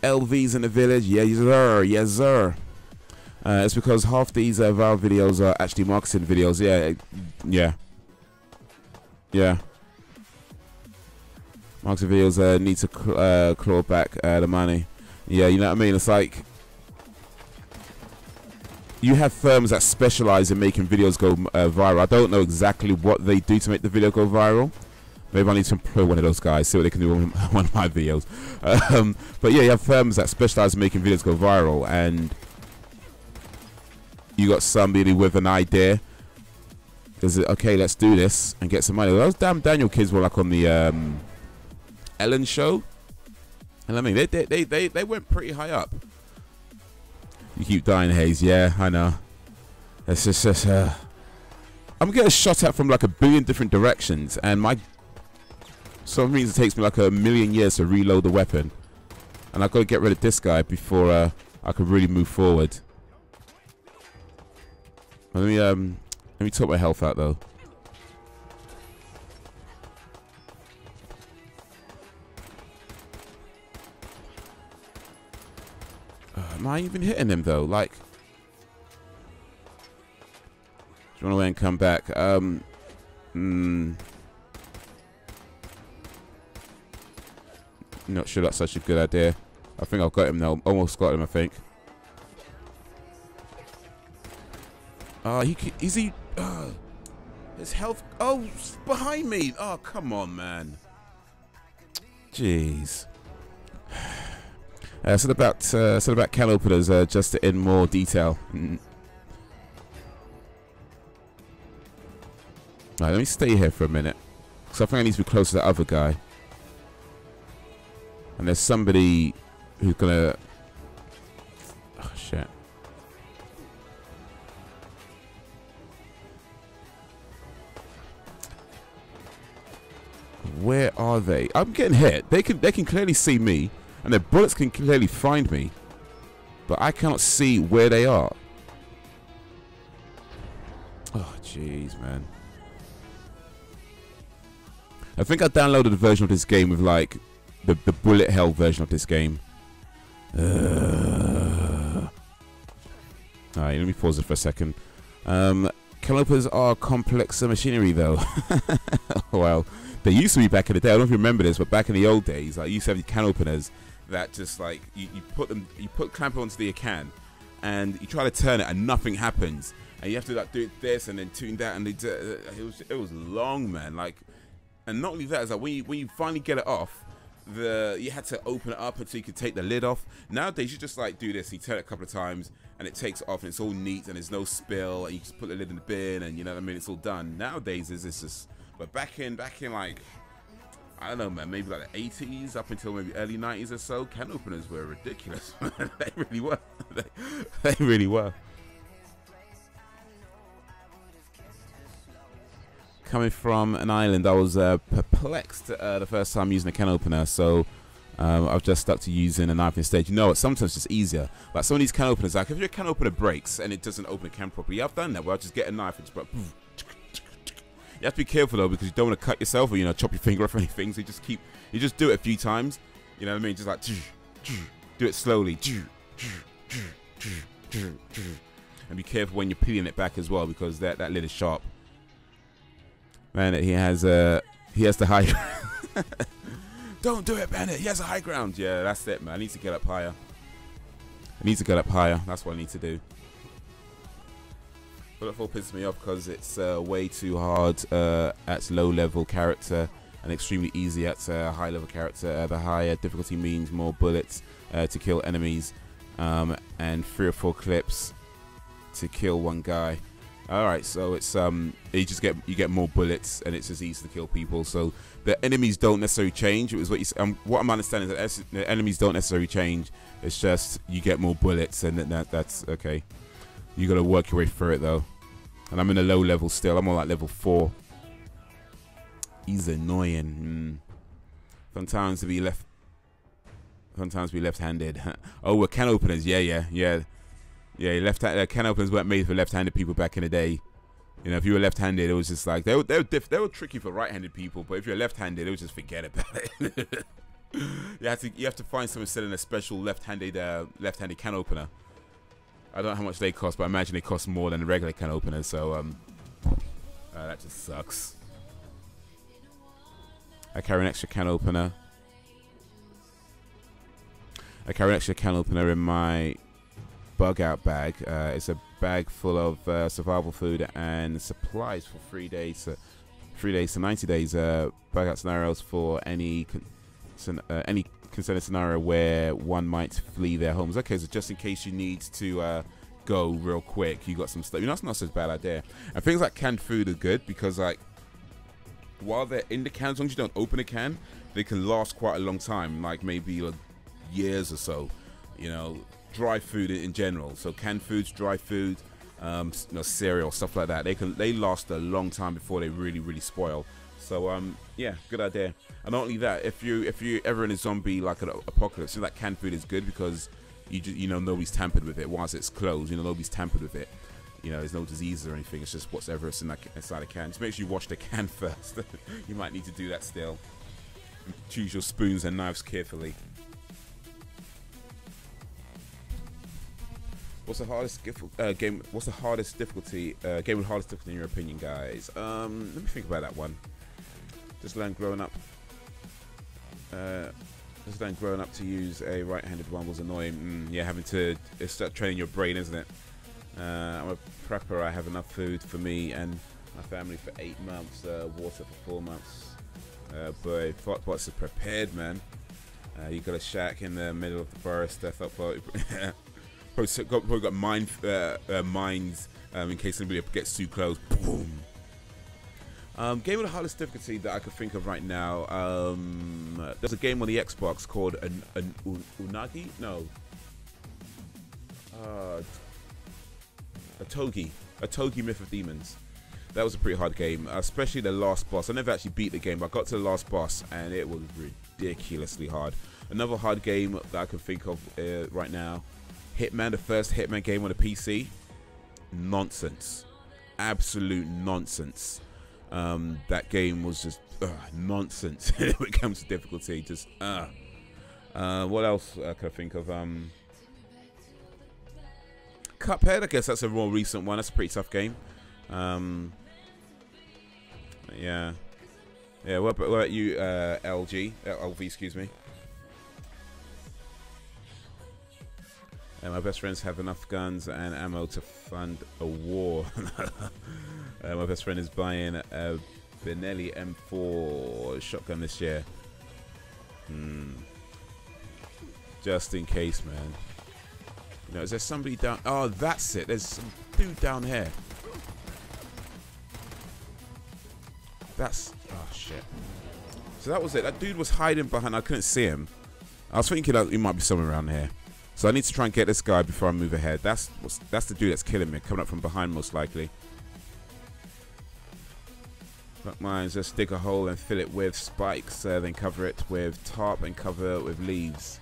LV's in the village, yes sir, yes sir. It's because half these viral videos are actually marketing videos. Yeah. Marketing videos need to claw back the money. Yeah, you know what I mean? It's like you have firms that specialize in making videos go viral. I don't know exactly what they do to make the video go viral. Maybe I need to employ one of those guys, see what they can do on one of my videos. But yeah, you have firms that specialize in making videos go viral, and you got somebody with an idea. Is it okay? Let's do this and get some money. Those damn Daniel kids were like on the Ellen show, and I mean they went pretty high up. You keep dying, Haze. Yeah, I know. It's just I'm getting shot at from like a billion different directions, and some reason it takes me like a million years to reload the weapon, and I've got to get rid of this guy before I can really move forward. Let me top my health out though. Am I even hitting him though? Like, run away and come back. Not sure that's such a good idea. I think I've got him now. Almost got him, I think. Is he? His health. Oh, behind me. Oh, come on, man. Jeez. So about can openers, just in more detail. Alright, let me stay here for a minute. Because I think I need to be close to that other guy. And there's somebody who's gonna... Oh, shit. Where are they? I'm getting hit. They can clearly see me. And their bullets can clearly find me. But I cannot see where they are. Oh, jeez, man. I think I downloaded a version of this game with, like, the bullet hell version of this game. Alright, let me pause it for a second. Calipers are complex machinery, though. Well, they used to be back in the day. I don't know if you remember this, but back in the old days, I used to have these can openers that just like you clamp it onto the can, and you try to turn it, and nothing happens, and you have to like do this and then tune that, and it was long, man. Like, and not only that, it's like when you finally get it off, you had to open it up until you could take the lid off. Nowadays, you just like do this, you turn it a couple of times, and it takes off, and it's all neat, and there's no spill, and you just put the lid in the bin, and you know what I mean, it's all done. Nowadays, it's just, but back in like, I don't know, man, maybe like the 80s up until maybe early 90s or so, can openers were ridiculous. They really were. They really were. Coming from an island, I was perplexed the first time using a can opener, so I've just stuck to using a knife instead. You know what? Sometimes it's easier. Like some of these can openers, like if your can opener breaks and it doesn't open a can properly, I've done that where I just get a knife and just like, you have to be careful though, because you don't want to cut yourself or, you know, chop your finger off or anything. So you just do it a few times. You know what I mean? Just like do it slowly. And be careful when you're peeling it back as well, because that lid is sharp. Man, he has the high ground. Don't do it, Bennett. He has a high ground. Yeah, that's it, man. I need to get up higher. That's what I need to do. Bulletfall pisses me off because it's way too hard at low-level character and extremely easy at high-level character. The higher difficulty means more bullets to kill enemies, and 3 or 4 clips to kill one guy. All right, so it's you get more bullets, and it's just easy to kill people. So the enemies don't necessarily change. It was what I'm understanding is that the enemies don't necessarily change. It's just you get more bullets, and that's okay. You got to work your way through it though. And I'm in a low level still. I'm on like level 4. He's annoying. Sometimes be left-handed. Oh, we're can openers. Yeah. Can openers weren't made for left-handed people back in the day. You know, if you were left-handed, it was just like they were tricky for right-handed people. But if you're left-handed, it was just forget about it. you have to find someone selling a special left-handed can opener. I don't know how much they cost, but I imagine they cost more than a regular can opener. So that just sucks. I carry an extra can opener. In my bug out bag. It's a bag full of survival food and supplies for 3 days. 3 days to 90 days. Bug out scenarios for any concerning scenario where one might flee their homes. Okay, so just in case you need to go real quick, you got some stuff. You know, that's not such a bad idea. And things like canned food are good because, like, while they're in the can, as long as you don't open a can, they can last quite a long time, like maybe like years or so. You know, dry food in general. So canned foods, dry food, you know, cereal, stuff like that. They last a long time before they really spoil. So yeah, good idea. And not only that, if you're ever in a zombie like an apocalypse, so that canned food is good because you know nobody's tampered with it. Once it's closed, you know nobody's tampered with it. You know, there's no diseases or anything. It's just whatever's inside a can. Just make sure you wash the can first. You might need to do that still. Choose your spoons and knives carefully. What's the hardest game? What's the hardest difficulty? Game with hardest difficulty in your opinion, guys? Let me think about that one. Just learned growing up. Just learned growing up to use a right-handed one was annoying. Yeah, having to start training your brain, isn't it? I'm a prepper. I have enough food for me and my family for 8 months. Water for 4 months. But what's prepared, man? You got a shack in the middle of the forest. I thought probably got mines in case anybody gets too close. Boom. Game with the hardest difficulty that I could think of right now. There's a game on the Xbox called an Unagi? No. A Togi Myth of Demons. That was a pretty hard game, especially the last boss. I never actually beat the game, but I got to the last boss and it was ridiculously hard. Another hard game that I can think of right now, Hitman, the first Hitman game on the PC. Nonsense. Absolute nonsense. That game was just nonsense when it comes to difficulty. Just what else can I think of? Cuphead, I guess that's a more recent one. That's a pretty tough game. Yeah. What about you, LV, excuse me? My best friends have enough guns and ammo to fund a war. My best friend is buying a Benelli M4 shotgun this year. Just in case, man. You know, is there somebody down? Oh, that's it. There's some dude down here. That's... Oh, shit. So that was it. That dude was hiding behind... I couldn't see him. I was thinking that he might be somewhere around here. So I need to try and get this guy before I move ahead. That's the dude that's killing me. Coming up from behind, most likely. Rock mines, just dig a hole and fill it with spikes. Then cover it with tarp and cover it with leaves.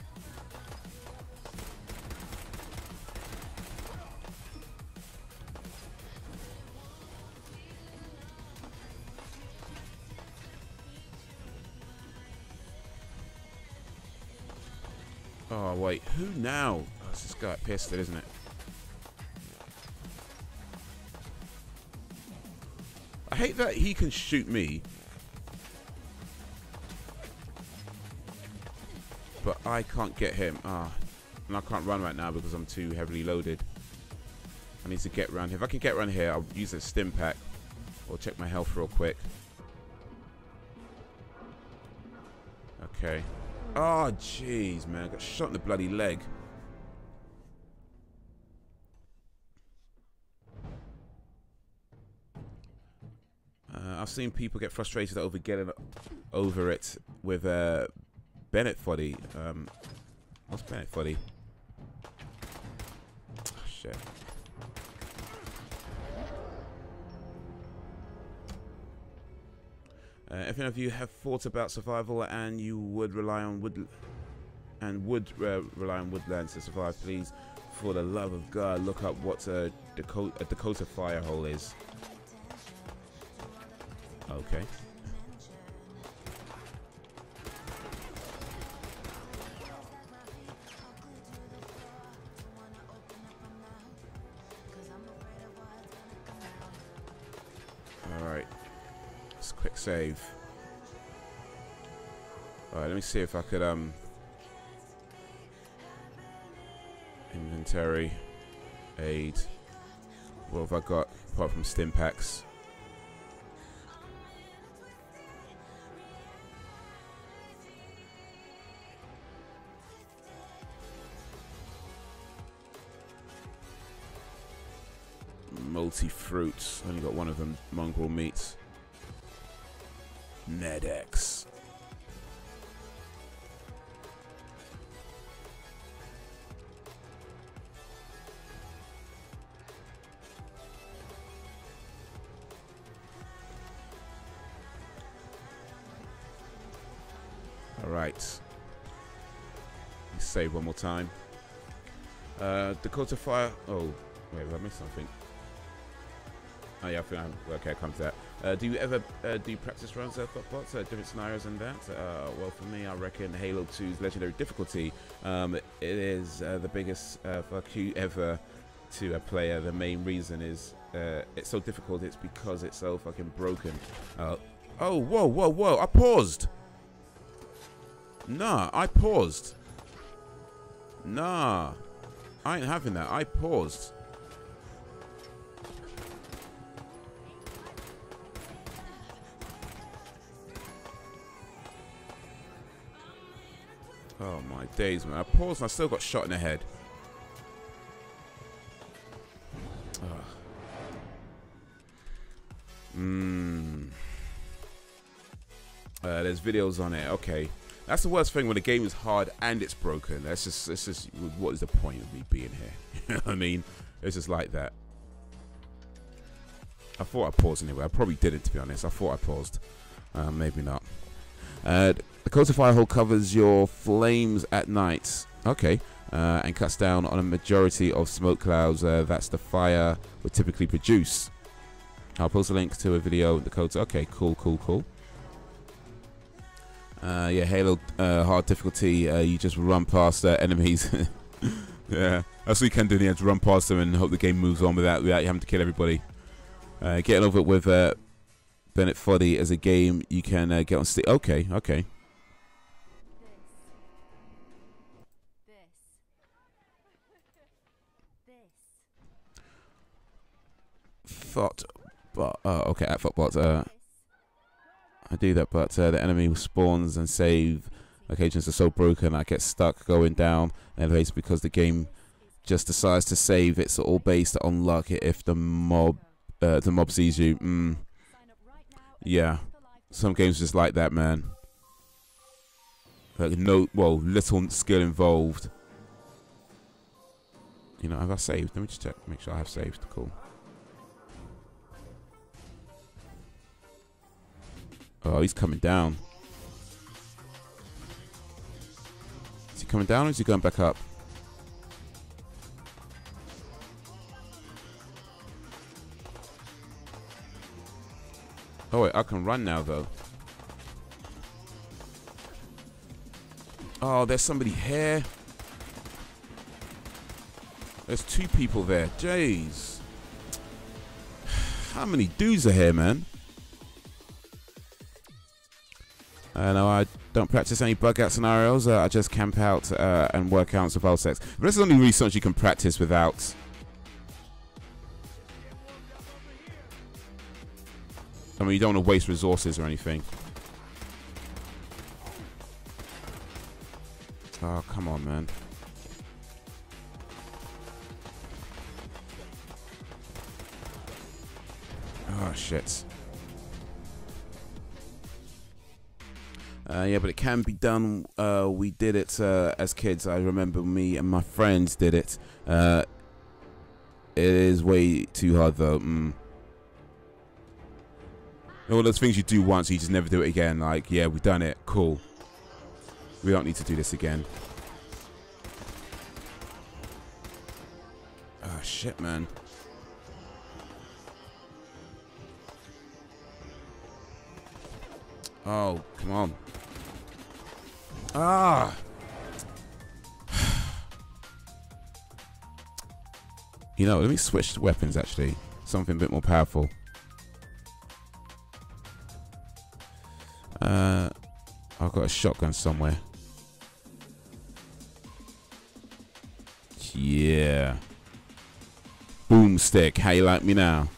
Oh, wait. Who now? Oh, it's this guy pissed it, isn't it? I hate that he can shoot me. But I can't get him. And I can't run right now because I'm too heavily loaded. I need to get around here. If I can get around here, I'll use a stim pack. Or check my health real quick. Okay. Oh, jeez, man. I got shot in the bloody leg. I've seen people get frustrated over getting over it with Bennett Foddy. What's Bennett Foddy? Oh, shit. If any of you have thought about survival and you would rely on woodlands to survive, please, for the love of God, look up what a Dakota firehole is. Okay. All right. Let's quick save. All right. Let me see if I could inventory, aid. What have I got apart from stim packs? Multi-fruits. Only got one of them. Mongrel meats. Nedex. All right. Let's save one more time. Dakota Fire. Oh, wait, have I missed something? Oh yeah, I think okay, I'll come to that. Do you ever do practice runs of bots, different scenarios and that? Well, for me, I reckon Halo 2's legendary difficulty. It is the biggest fuck you ever. to a player, the main reason is it's so difficult. It's because it's so fucking broken. Oh, whoa, whoa, whoa! I paused. Nah, I paused. Nah, I ain't having that. I paused. Oh my days, man. I paused and I still got shot in the head. There's videos on it. Okay. That's the worst thing when the game is hard and it's broken. It's just what is the point of me being here? You know what I mean? It's just like that. I thought I paused anyway. I probably didn't, to be honest. I thought I paused. Maybe not. The Corsair firehole covers your flames at night. Okay. And cuts down on a majority of smoke clouds. That's the fire would typically produce. I'll post a link to a video. The codes. Okay, cool, cool, cool. Yeah, Halo hard difficulty. You just run past enemies. Yeah, that's what you can do. You have to run past them and hope the game moves on without you having to kill everybody. Getting over it with Bennett Foddy as a game you can get on Steam. Okay, okay. Thought, but okay, at Footbot. I do that, but the enemy spawns and save occasions are so broken I get stuck going down elevators because the game just decides to save. It's all based on luck. If the mob sees you, yeah, some games just like that, man. Like little skill involved. You know, have I saved? Let me just check, make sure I have saved. Cool. Oh, he's coming down. Is he coming down or is he going back up? Oh wait, I can run now though. Oh, there's somebody here. There's two people there. Jeez. How many dudes are here, man? No, I don't practice any bug out scenarios. I just camp out and work out survival sex. But this is only really something you can practice without. I mean, you don't want to waste resources or anything. Oh, come on, man. Oh, shit. Yeah, but it can be done. We did it as kids. I remember me and my friends did it. It is way too hard, though. All those things you do once, you just never do it again. Like, yeah, we've done it. Cool. We don't need to do this again. Oh, shit, man. Oh, come on. Ah! You know, let me switch weapons, actually. Something a bit more powerful. I've got a shotgun somewhere. Yeah. Boomstick, how you like me now?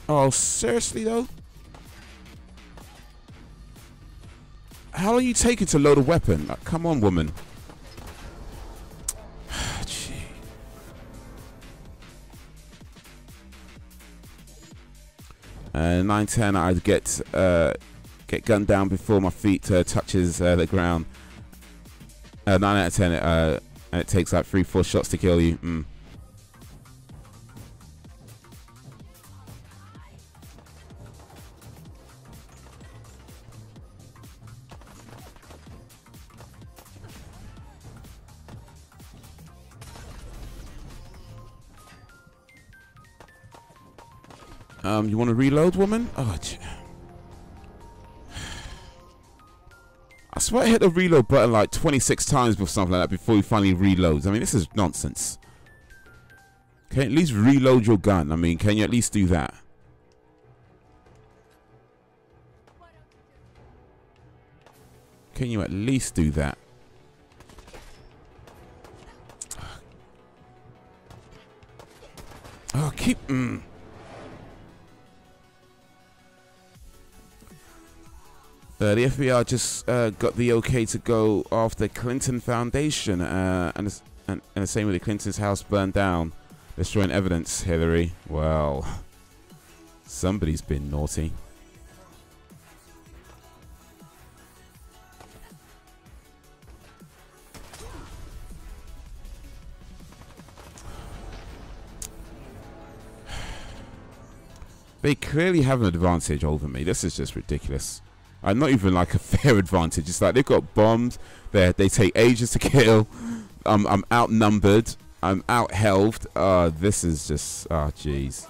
Oh, seriously though? How long are you taking to load a weapon? Like, come on, woman. Gee. 9-10, I'd get gunned down before my feet touches the ground. 9 out of 10, and it takes like 3-4 shots to kill you. You want to reload, woman? Oh, I swear I hit the reload button like 26 times or something like that before he finally reloads. I mean, this is nonsense. Can you at least reload your gun? I mean, can you at least do that? Can you at least do that? Oh, keep... The FBI just got the okay to go after Clinton Foundation, and the same with the Clinton's house burned down, destroying evidence. Hillary, well, somebody's been naughty. They clearly have an advantage over me. This is just ridiculous. Not even like a fair advantage. It's like they've got bombs. They take ages to kill. I'm outnumbered. I'm out-healthed. This is just... Oh, jeez.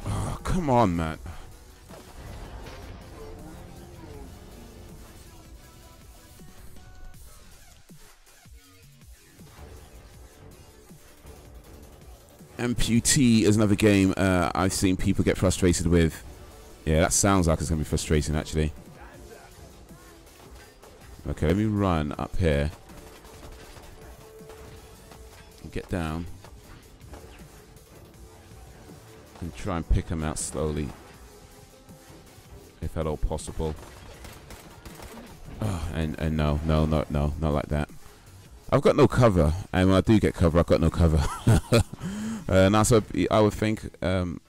Oh, come on, man. Amputee is another game I've seen people get frustrated with. Yeah, that sounds like it's going to be frustrating, actually. Okay, let me run up here. Get down. And try and pick them out slowly. If at all possible. Oh, and no, not like that. I've got no cover, and when I do get cover, I've got no cover. And also, I would think, being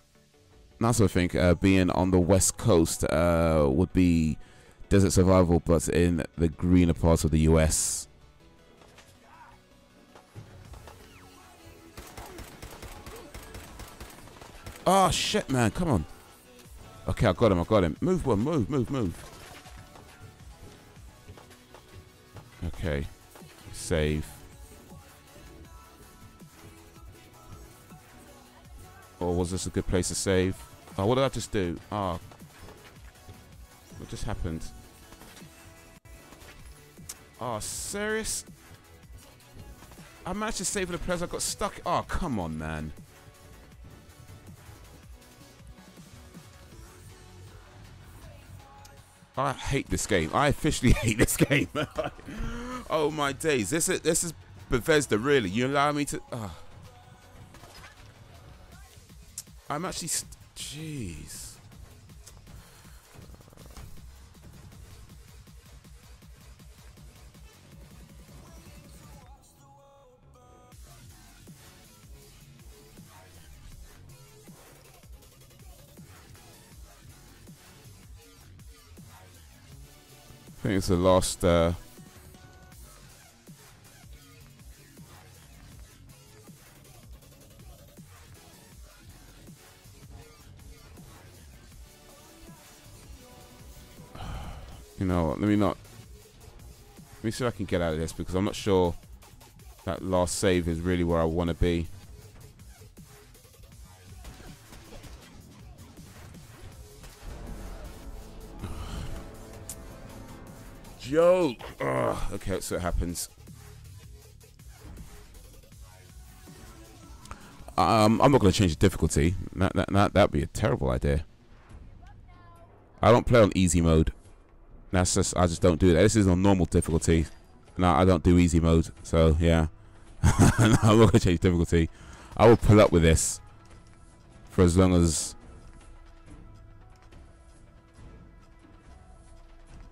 on the West Coast would be desert survival, but in the greener parts of the US. Oh shit, man! Come on. Okay, I got him. Move, one, move. Okay, save. Or was this a good place to save? Oh, what did I just do? Oh. What just happened? Oh, serious? I managed to save the place. I got stuck. Oh, come on, man. I hate this game. I officially hate this game. Oh, my days. This is Bethesda, really. You allow me to... Oh. I'm actually... Jeez. I think it's the last... You know, let me see if I can get out of this, because I'm not sure that last save is really where I want to be. Joke. Okay, so it happens. I'm not going to change the difficulty. That'd be a terrible idea. I don't play on easy mode. That's just, I just don't do that. This is on normal difficulty. No, I don't do easy mode. So yeah, no, I'm not gonna change difficulty. I will pull up with this for as long as.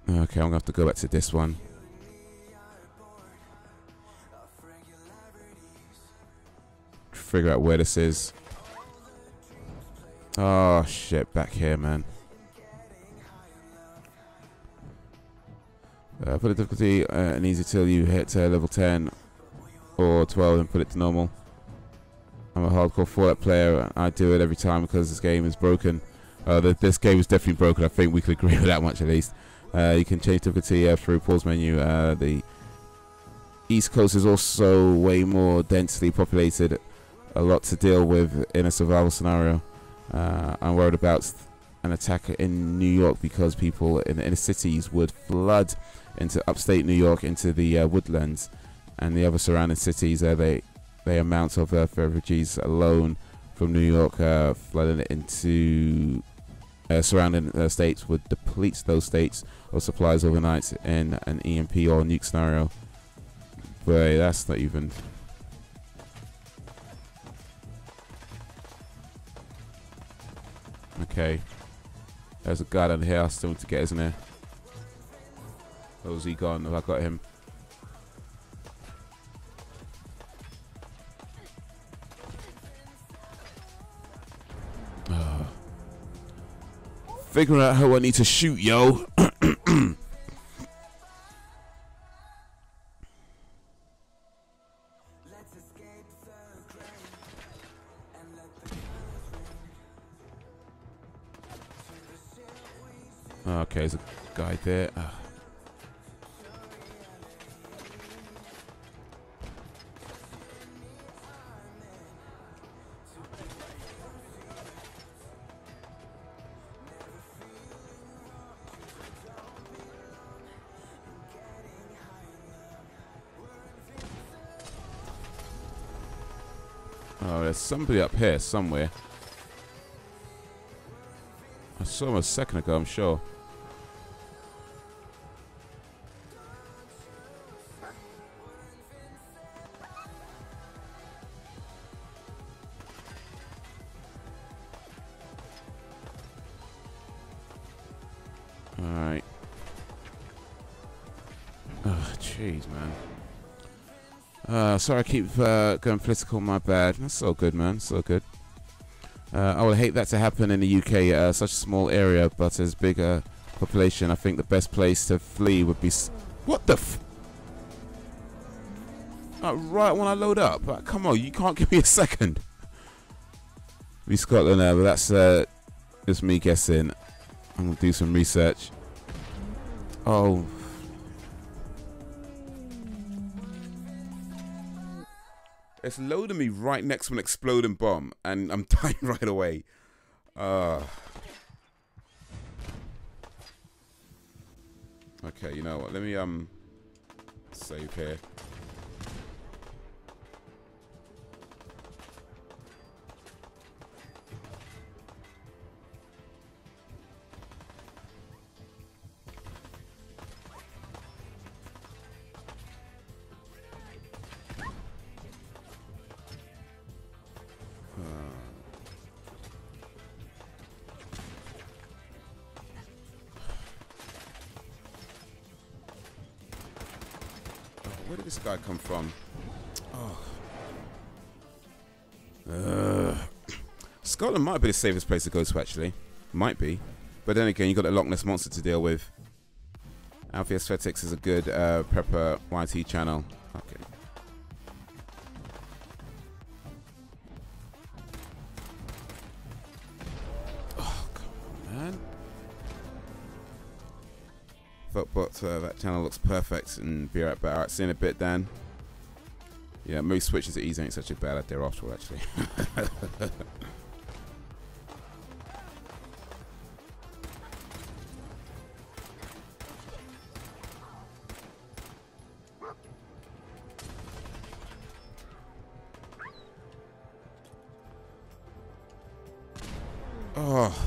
Okay, I'm gonna have to go back to this one. Figure out where this is. Oh shit! Back here, man. Put the difficulty and easy till you hit level 10 or 12 and put it to normal. I'm a hardcore Fallout player. I do it every time because this game is broken. This game is definitely broken. I think we could agree with that much at least. You can change difficulty through pause menu. The East Coast is also way more densely populated, a lot to deal with in a survival scenario. I'm worried about an attack in New York because people in the inner cities would flood into upstate New York, into the woodlands and the other surrounding cities. The amount of refugees alone from New York flooding into surrounding states would deplete those states of supplies overnight in an EMP or nuke scenario. But that's not even. Okay, there's a guy down here I still need to get, isn't there? Where's he gone? Have I got him? Figuring out how I need to shoot, yo. Okay, there's a guy there. Oh, there's somebody up here somewhere. I saw him a second ago, I'm sure. Alright. Oh, jeez, man. Sorry I keep going political, my bad. That's so good, man. So good. I would hate that to happen in the UK. Such a small area, but as big a population. I think the best place to flee would be... What the f... right when I load up. Come on, you can't give me a second. Be Scotland there, but that's just me guessing. I'm going to do some research. Oh... It's loading me right next to an exploding bomb, and I'm dying right away. Okay, you know what? Let me save here. Where did this guy come from? Oh. Scotland might be the safest place to go to, actually. Might be. But then again, you've got a Loch Ness Monster to deal with. Alfie Aesthetics is a good prepper YT channel. Okay. Oh, come on, man. But that channel looks perfect, and be right back. Alright, see you in a bit, Dan. Yeah, most switches at ease ain't such a bad idea after all, actually. Oh.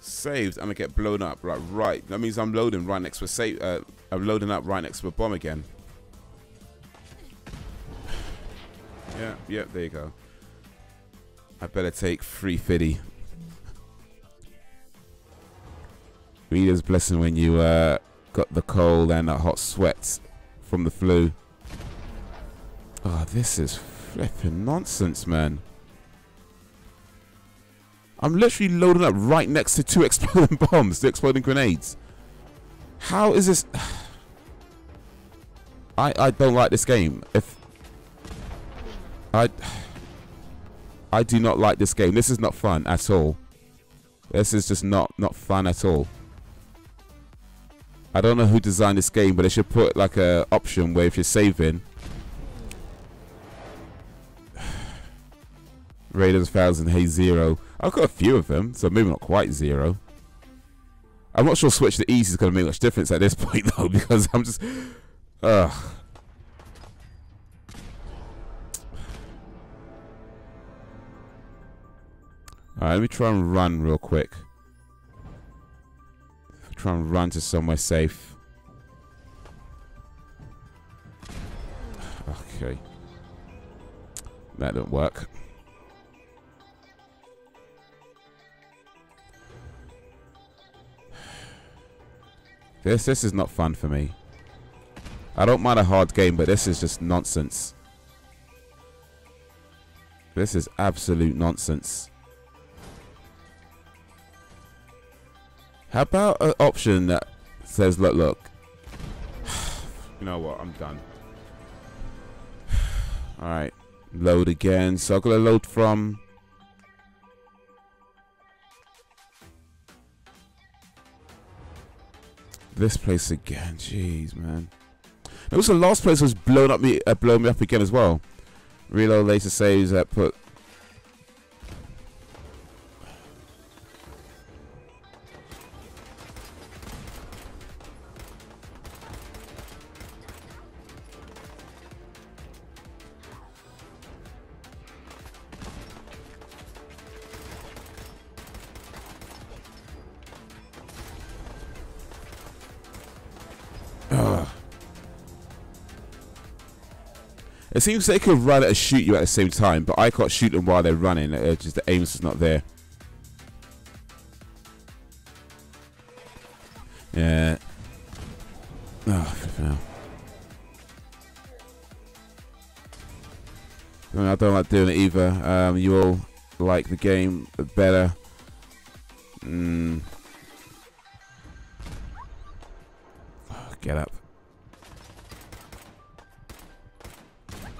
Saved, I'm gonna get blown up. Right. That means I'm loading right next to a save. I'm loading up right next to a bomb again. Yeah, there you go. I better take 350. Reader's blessing when you got the cold and the hot sweats from the flu. Oh, this is flipping nonsense, man. I'm literally loading up right next to 2 exploding bombs, 2 exploding grenades. How is this? I don't like this game. I do not like this game. This is not fun at all. This is just not fun at all. I don't know who designed this game, but they should put like a option where if you're saving, Raiders 1000, Haze 0. I've got a few of them, so maybe not quite 0. I'm not sure switch to easy is going to make much difference at this point though, because I'm just, ugh. Alright, let me try and run real quick. Try and run to somewhere safe. Okay. That didn't work. This is not fun for me. I don't mind a hard game, but this is just nonsense. This is absolute nonsense. How about an option that says, look. You know what? I'm done. Alright. Load again. So I'm going to load from... this place again. Jeez, man. It was the last place was blown me up again as well. Reload later saves that put... It seems they could run and shoot you at the same time, but I can't shoot them while they're running. Just the aim is not there. Yeah. Oh, no. I don't like doing it either. You all like the game better. Oh, get up.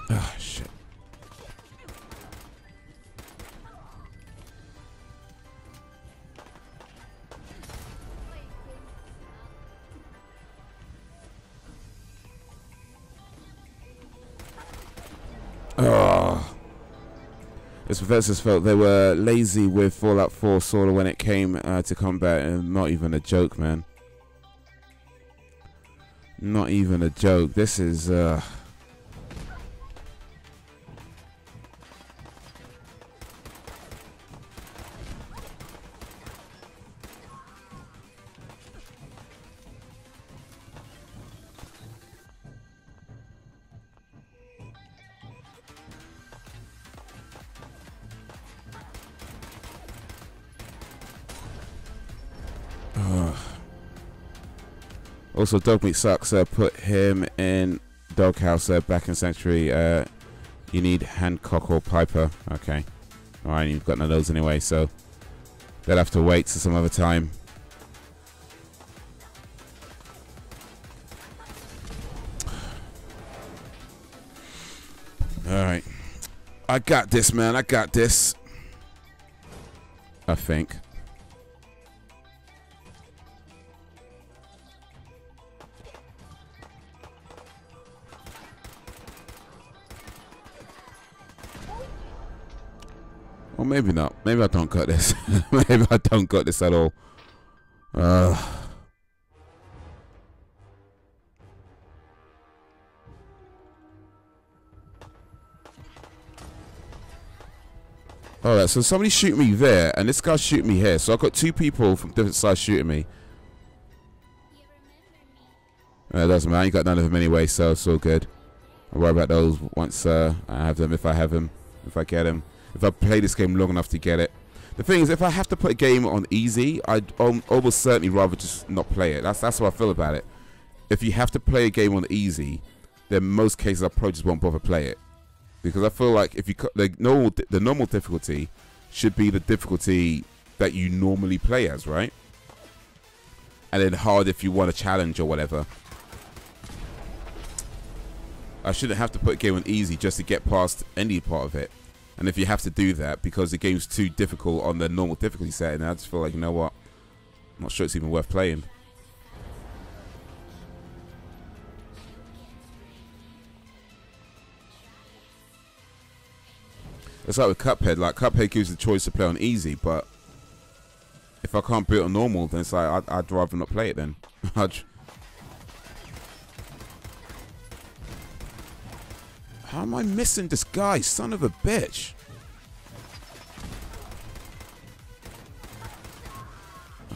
Oh, shit. Oh. Its professors felt they were lazy with Fallout 4 sort of when it came to combat, and not even a joke, man. Not even a joke. This is also, Dogmeat sucks. Put him in Doghouse back in Sanctuary. You need Hancock or Piper. Okay. Alright, you've got none of those anyway, so they'll have to wait till some other time. Alright. I got this, man. I got this. I think. Or maybe not. Maybe I don't got this. Maybe I don't got this at all. Alright, so somebody shoot me there, and this guy shoot me here. So I've got two people from different sides shooting me. It doesn't matter. I ain't got none of them anyway, so it's all good. I'll worry about those once I have them, if I have them, if I get them. If I play this game long enough to get it. The thing is, if I have to put a game on easy, I'd almost certainly rather just not play it. That's how I feel about it. If you have to play a game on easy, then in most cases I probably just won't bother play it, because I feel like if you the normal difficulty should be the difficulty that you normally play as, right? And then hard if you want a challenge or whatever. I shouldn't have to put a game on easy just to get past any part of it. And if you have to do that because the game's too difficult on the normal difficulty setting, I just feel like, you know what, I'm not sure it's even worth playing. It's like with Cuphead. Like, Cuphead gives the choice to play on easy, but if I can't beat it on normal, then it's like I'd rather not play it then. How am I missing this guy? Son of a bitch.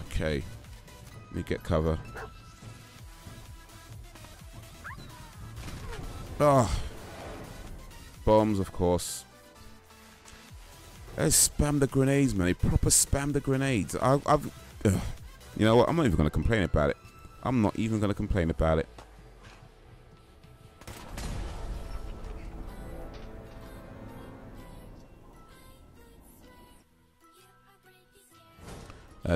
Okay. Let me get cover. Oh. Bombs, of course. They spam the grenades, man. They proper spam the grenades. You know what? I'm not even going to complain about it. I'm not even going to complain about it.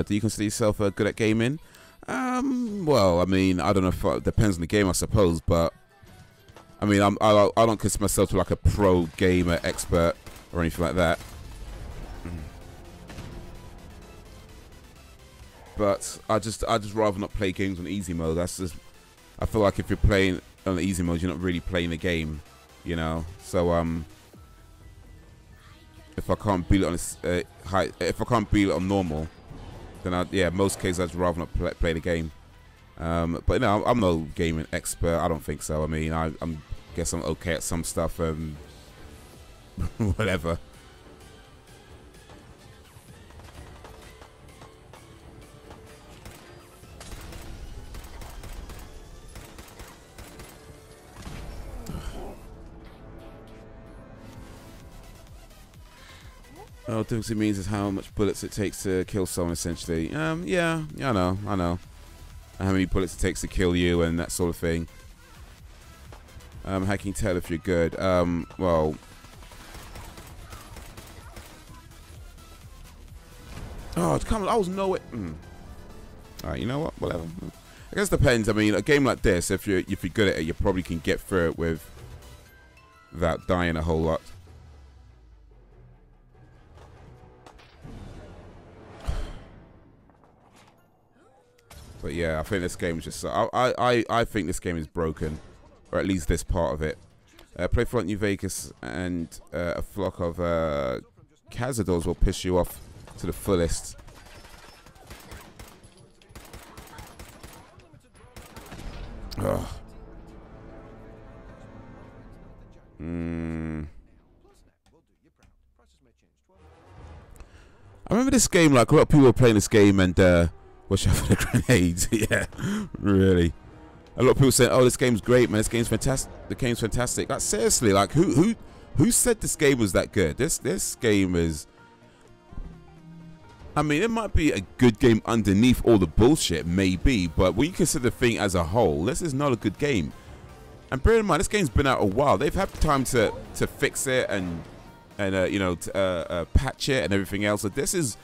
Do you consider yourself good at gaming? Well, I mean, I don't know if it depends on the game, I suppose. But I mean, I don't consider myself to like a pro gamer expert or anything like that. But I just rather not play games on easy mode. That's just, I feel like if you're playing on easy mode, you're not really playing the game, you know. So if I can't beat it on if I can't beat it on normal, then yeah, most cases I'd rather not play the game. But you know, I'm no gaming expert. I don't think so. I mean, I guess I'm okay at some stuff. Whatever. All difficulty means is how much bullets it takes to kill someone, essentially. Yeah, I know. And how many bullets it takes to kill you and that sort of thing. How can you tell if you're good? Well... Oh, come on, I was nowhere... Alright, you know what? Whatever. I guess it depends. I mean, a game like this, if you're good at it, you probably can get through it without dying a whole lot. But yeah, I think this game is just... I think this game is broken. Or at least this part of it. Play Front New Vegas and a flock of cazadors will piss you off to the fullest. Ugh. I remember this game, like a lot of people were playing this game and... watch out for the grenades. Yeah, really. A lot of people saying, "Oh, this game's great, man. This game's fantastic. The game's fantastic." Like, seriously, like who said this game was that good? This game is. I mean, it might be a good game underneath all the bullshit, maybe, but when you consider the thing as a whole, this is not a good game. And bear in mind, this game's been out a while. They've had time to fix it and you know, patch it and everything else. So this is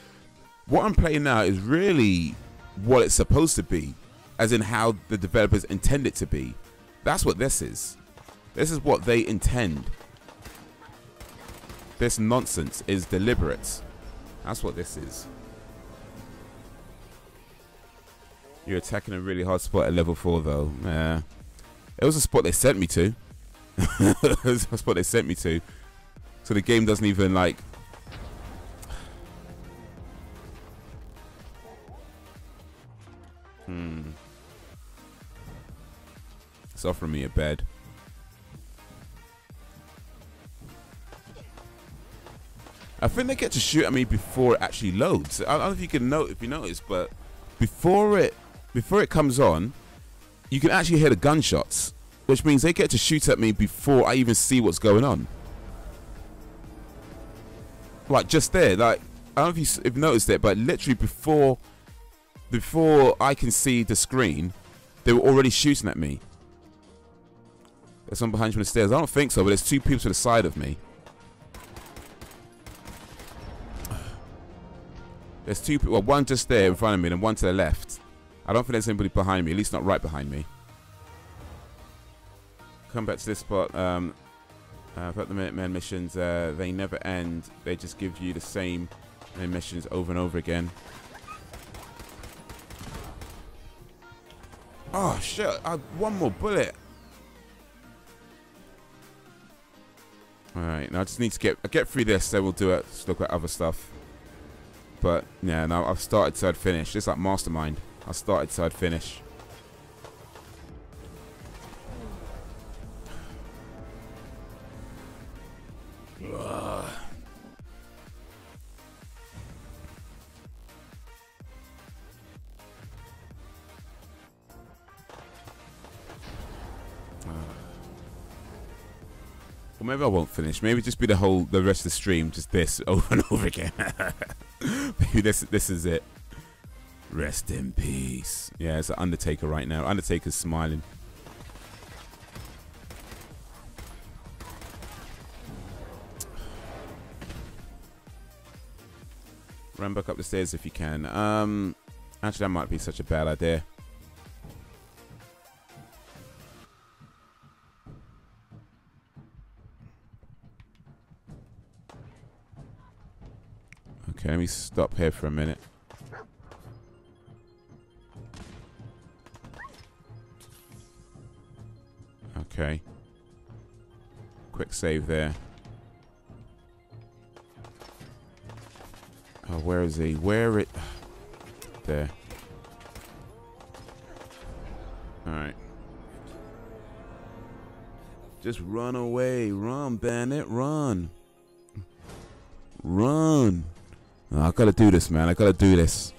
what I'm playing now is really what it's supposed to be, as in how the developers intend it to be. That's what this is. This is what they intend. This nonsense is deliberate. That's what this is. You're attacking a really hard spot at level 4 though. Yeah. It was a spot they sent me to. It was a spot they sent me to. So the game doesn't even like... It's offering me a bed. I think they get to shoot at me before it actually loads. I don't know if you can notice, but before it comes on, you can actually hear the gunshots, which means they get to shoot at me before I even see what's going on. Like just there, like I don't know if you've noticed it, but literally before I can see the screen, they were already shooting at me. There's someone behind you on the stairs. I don't think so, but there's two people to the side of me. There's two people, well, one just there in front of me and one to the left. I don't think there's anybody behind me, at least not right behind me. Come back to this spot. But the Minutemen missions, they never end. They just give you the same missions over and over again. Oh shit! One more bullet. All right, now I just need to get through this. Then we'll do it. Just look at other stuff. But yeah, no, I've started, so I'd finish. Just like Mastermind, I started, so I'd finish. Or maybe I won't finish. Maybe just be the rest of the stream, just this over and over again. Maybe this is it. Rest in peace. Yeah, it's an Undertaker right now. Undertaker's smiling. Run back up the stairs if you can. Actually, that might be such a bad idea. Okay, let me stop here for a minute. Okay. Quick save there. Oh, where is he? Where it? There. Alright. Just run away. Run, bandit. Run. Run. Oh, I gotta do this, man. I gotta do this.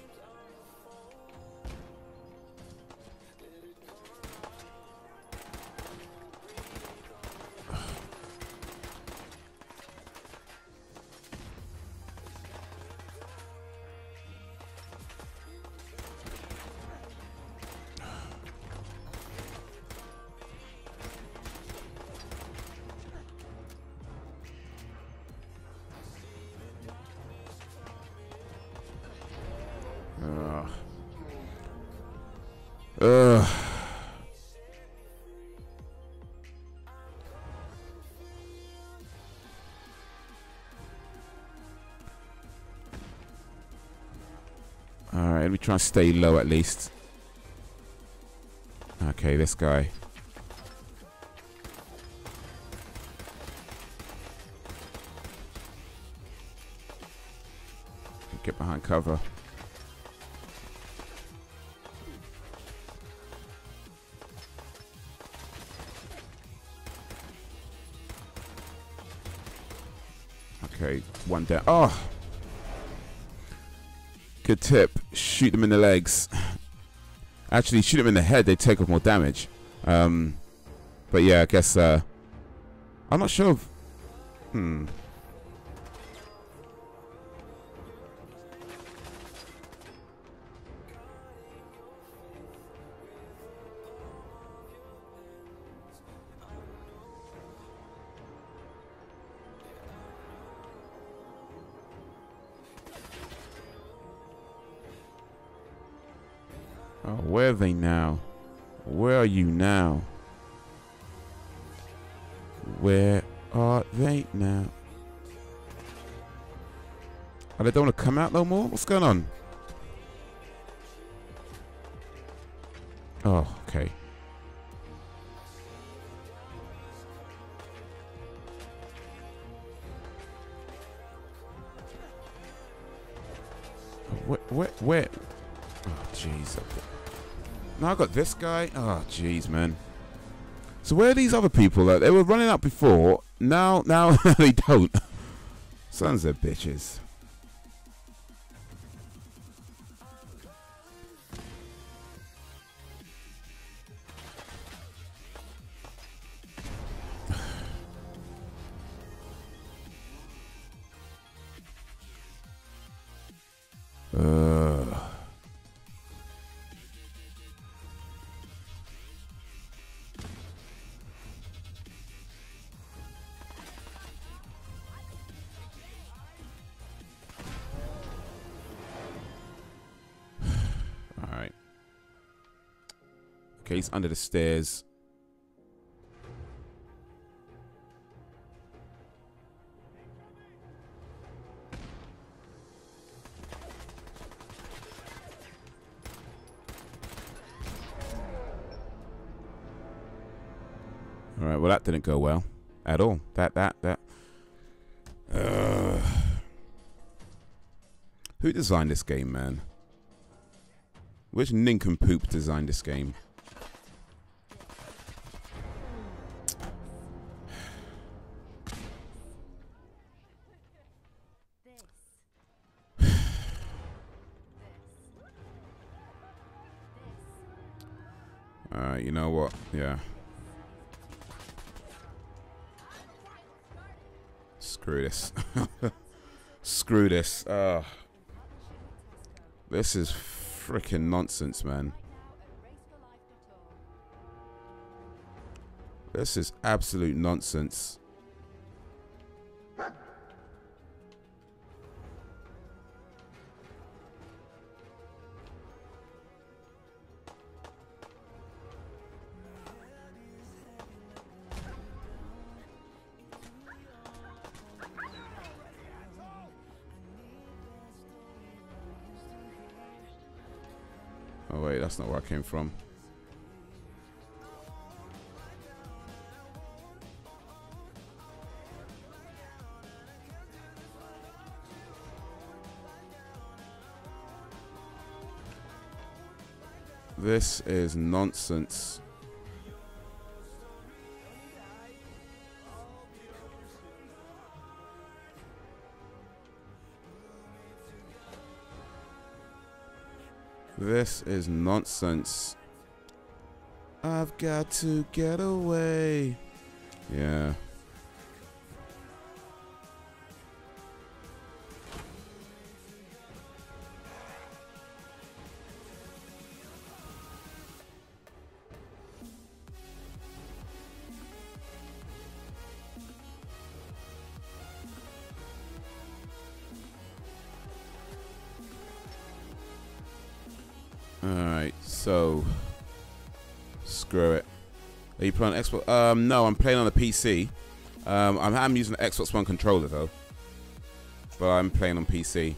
Alright, let me try and stay low at least. Okay, this guy. Get behind cover. Okay, one down. Oh! Good tip. Shoot them in the legs. Actually, shoot them in the head. They take off more damage. But yeah, I guess I'm not sure if, Oh, where are they now? Where are you now? Where are they now? Oh, they don't want to come out no more? What's going on? Oh, okay. Where? Oh, jeez. Now I got this guy. Oh, jeez, man. So where are these other people at? They were running up before. Now they don't. Sons of bitches. Okay, he's under the stairs. Alright, well that didn't go well at all. Who designed this game, man? Which nincompoop designed this game? Alright, you know what? Yeah. Screw this. Screw this. This is freaking nonsense, man. This is absolute nonsense. Oh wait, that's not where I came from. This is nonsense. This is nonsense. I've got to get away. Yeah. Alright, so screw it. Are you playing on Xbox? No, I'm playing on a PC. I'm using an Xbox One controller though, but I'm playing on PC.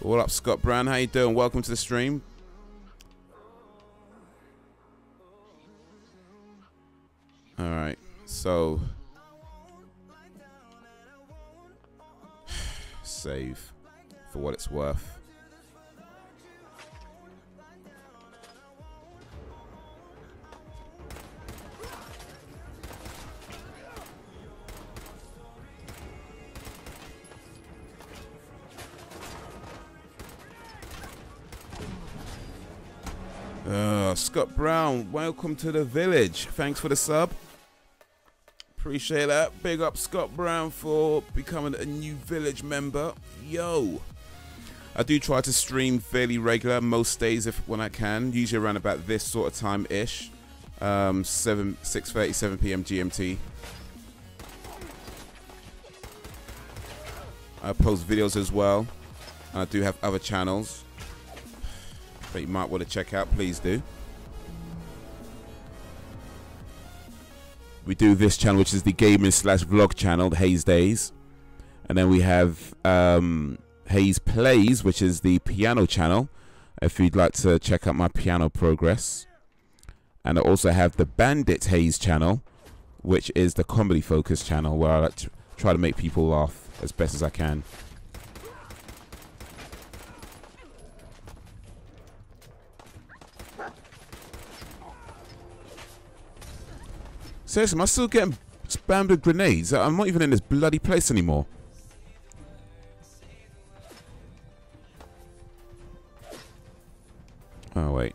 What up, Scott Brown? How you doing? Welcome to the stream. Alright, so save for what it's worth. Scott Brown, welcome to the village. Thanks for the sub. Appreciate that. Big up Scott Brown for becoming a new village member. Yo. I do try to stream fairly regular most days when I can. Usually around about this sort of time-ish. 6:30, 7 p.m. GMT. I post videos as well. And I do have other channels that you might want to check out. Please do. We do this channel, which is the gaming / vlog channel, the Haze Days. And then we have Haze Plays, which is the piano channel, if you'd like to check out my piano progress. And I also have the Bandit Haze channel, which is the comedy focus channel, where I like to try to make people laugh as best as I can. Seriously, am I still getting spammed with grenades? I'm not even in this bloody place anymore. Oh, wait.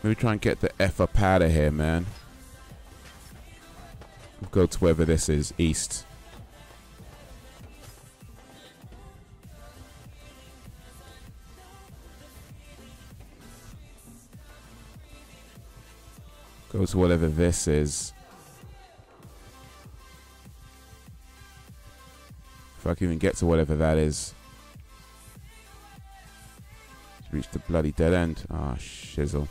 Let me try and get the F up out of here, man. Go to wherever this is, east. Go to whatever this is. If I can even get to whatever that is. Reach the bloody dead end. Ah, oh, shizzle.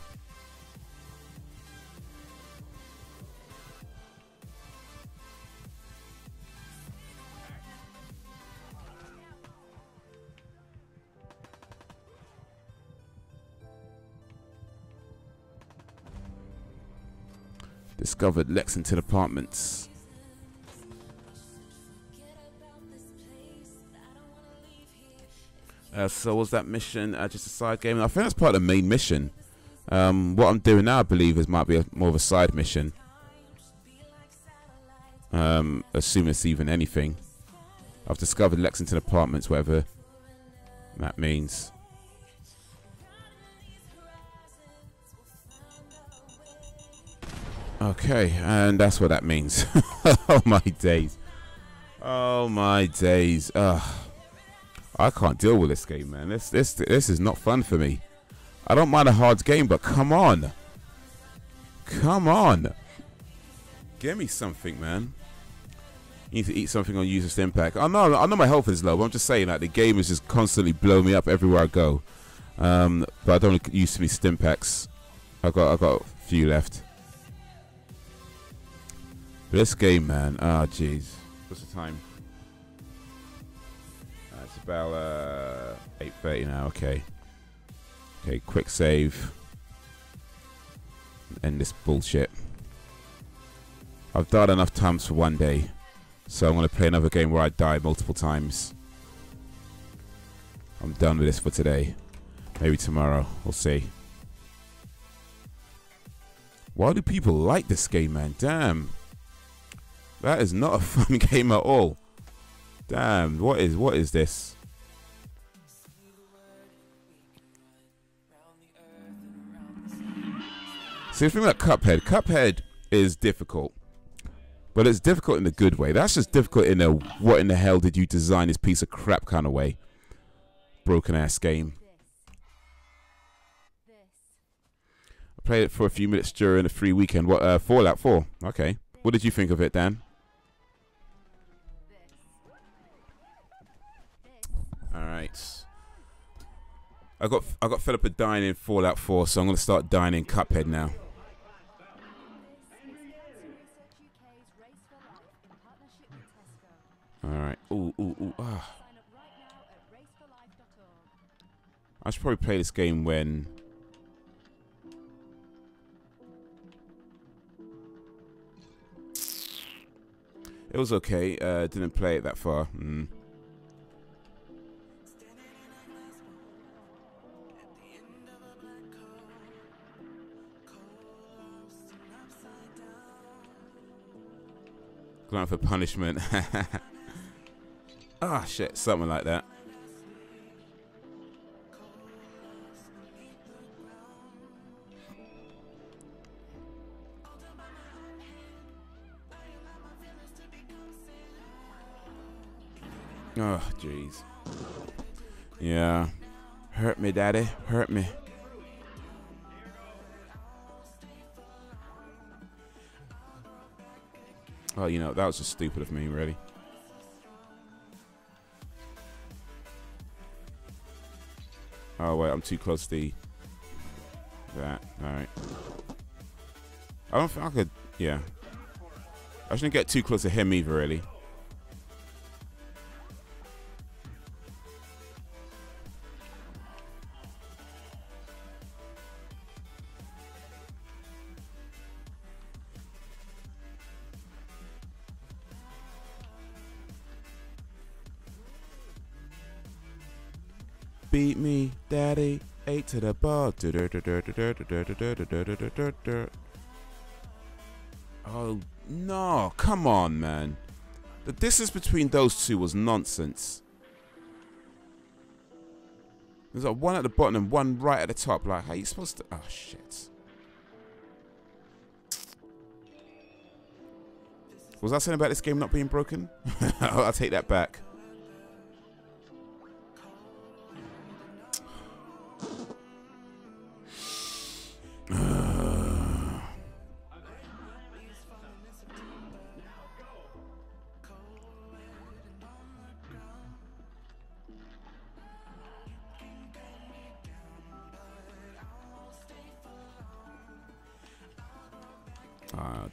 Discovered Lexington Apartments. So was that mission just a side game? I think that's part of the main mission. What I'm doing now, I believe, might be more of a side mission. Assuming it's even anything. I've discovered Lexington Apartments, whatever that means. Okay, and that's what that means. Oh my days. Oh my days. I can't deal with this game, man. This is not fun for me. I don't mind a hard game, but come on. Come on. Give me something, man. You need to eat something on user impact. I know my health is low, but I'm just saying that the game is just constantly blowing me up everywhere I go. But I don't use to me stim packs. I got a few left. But this game, man. Ah, jeez. What's the time? It's about 8:30 now. Okay. Okay, quick save. End this bullshit. I've died enough times for one day. So I'm going to play another game where I die multiple times. I'm done with this for today. Maybe tomorrow. We'll see. Why do people like this game, man? Damn. That is not a fun game at all. Damn. What is this? See, the thing about Cuphead. Cuphead is difficult. But it's difficult in a good way. That's just difficult in a what in the hell did you design this piece of crap kind of way. Broken ass game. I played it for a few minutes during the free weekend. What Fallout 4. Okay. What did you think of it, Dan? Alright. I got fed up with dying in Fallout 4, so I'm gonna start dying in Cuphead now. Alright. Ooh. Ah. I should probably play this game when... It was okay. Didn't play it that far. Going for punishment. Ah, shit. Something like that. Oh, jeez. Yeah. Hurt me, daddy. Hurt me. Oh, you know, that was just stupid of me, really. Oh, wait, I'm too close to that. Alright. I don't think I could... Yeah. I shouldn't get too close to him either, really. Beat me, daddy, 8 to the ball. Oh, no, come on, man. The distance between those two was nonsense. There's like one at the bottom and one right at the top. Like, how are you supposed to... Oh, shit. Was I saying about this game not being broken? I'll take that back.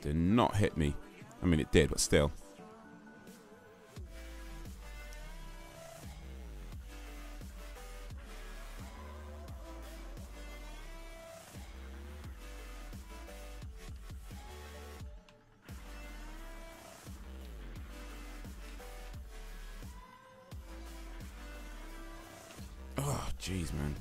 Did not hit me. I mean, it did, but still. Jeez, man.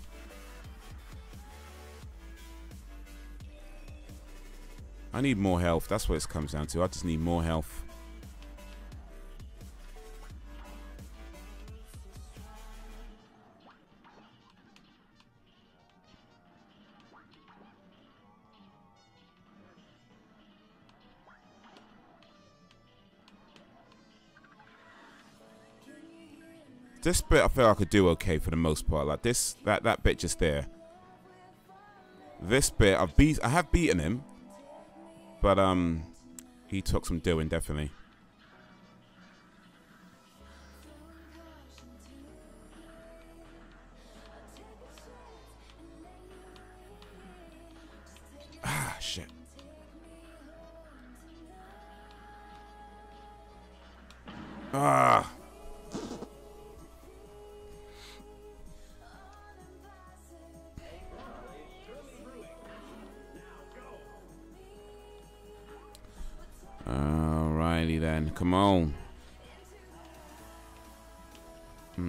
I need more health. That's what it comes down to. I just need more health. This bit I feel I could do okay for the most part. Like this, that bit just there. This bit I have beaten him, but he took some doing definitely. Ah, shit. Ah. Alrighty then, come on. I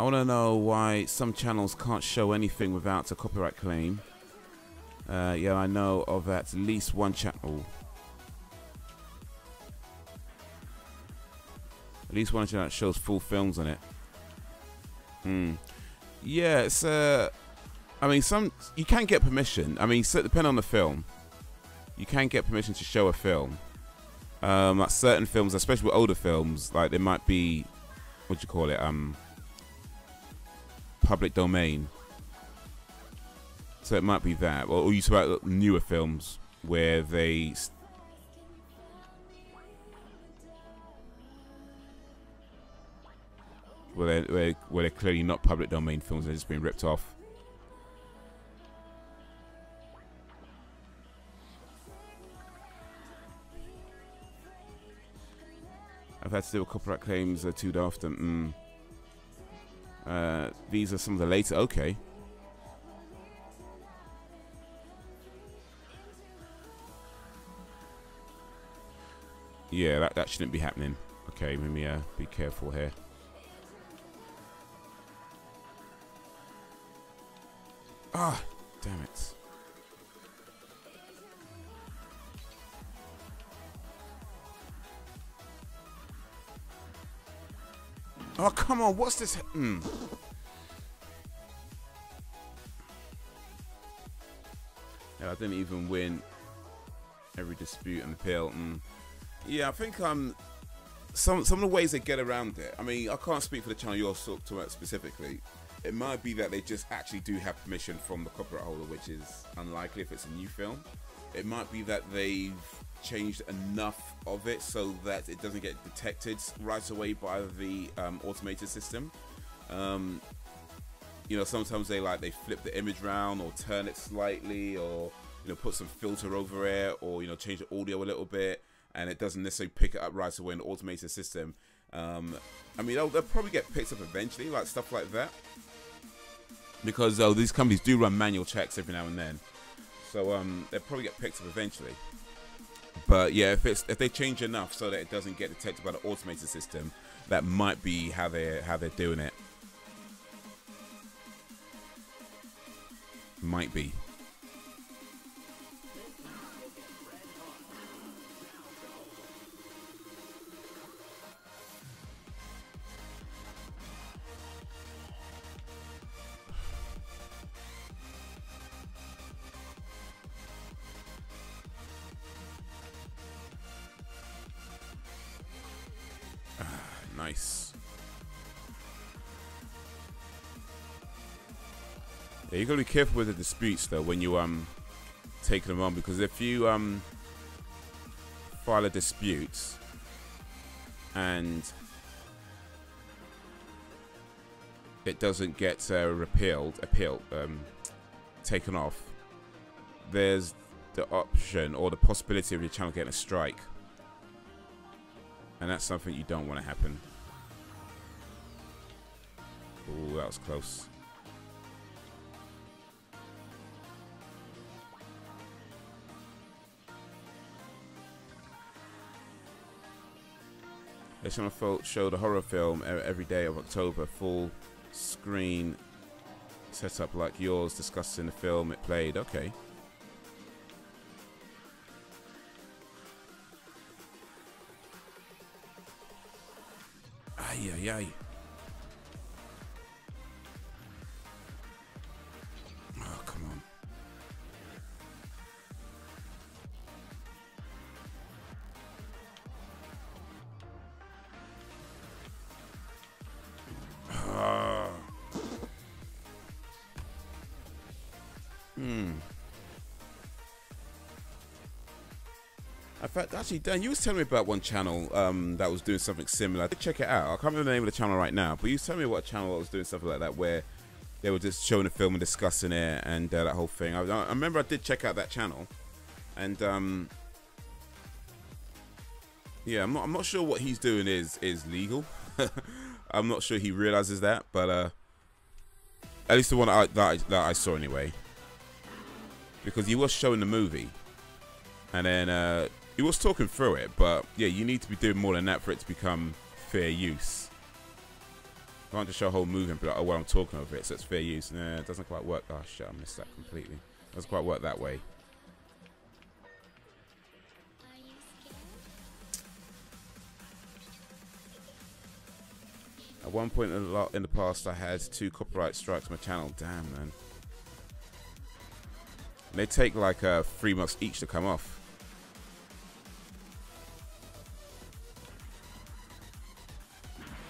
want to know why some channels can't show anything without a copyright claim. Yeah, I know of at least one channel. At least one channel that shows full films on it. Yeah, it's I mean, you can get permission. I mean, so depending on the film, you can get permission to show a film. Like certain films, especially with older films, like there might be, what do you call it, public domain. So it might be that, or you talk about newer films where they. Where they're clearly not public domain films, they're just being ripped off. I've had to deal with copyright claims too often. These are some of the later. Okay. Yeah, that shouldn't be happening. Okay, let me be careful here. Ah, damn it. Oh, come on, what's this? Yeah, I didn't even win every dispute and appeal. Yeah, I think some of the ways they get around it. I mean, I can't speak for the channel you're talking about specifically. It might be that they just actually do have permission from the copyright holder, which is unlikely if it's a new film. It might be that they've changed enough of it so that it doesn't get detected right away by the automated system. You know, sometimes they flip the image round or turn it slightly, or put some filter over it, or change the audio a little bit, and it doesn't necessarily pick it up right away in the automated system. I mean, they'll probably get picked up eventually, like stuff like that. Because these companies do run manual checks every now and then, so they'll probably get picked up eventually. But yeah, if they change enough so that it doesn't get detected by the automated system, that might be how they're doing it. Might be. Nice. Yeah, you gotta be careful with the disputes though when you taking them on, because if you file a dispute and it doesn't get taken off, there's the option or the possibility of your channel getting a strike. And that's something you don't want to happen. Ooh, that was close. Haze Channels showed a horror film every day of October, full screen setup like yours, discussing the film it played. Okay. Ay, ay, ay. Oh, come on. In fact, actually, Dan, you was telling me about one channel that was doing something similar. I did check it out. I can't remember the name of the channel right now, but you was telling me what channel was doing something like that, where they were just showing the film and discussing it and that whole thing. I remember I did check out that channel, and yeah, I'm not sure what he's doing is legal. I'm not sure he realizes that, but at least the one that I saw anyway, because he was showing the movie, and then he was talking through it. But yeah, you need to be doing more than that for it to become fair use. I can't just show a whole movie and be like, oh well, I'm talking over it, so it's fair use. Nah, it doesn't quite work. Oh shit, I missed that completely. It doesn't quite work that way. At one point in the past, I had 2 copyright strikes on my channel. Damn, man. And they take like 3 months each to come off.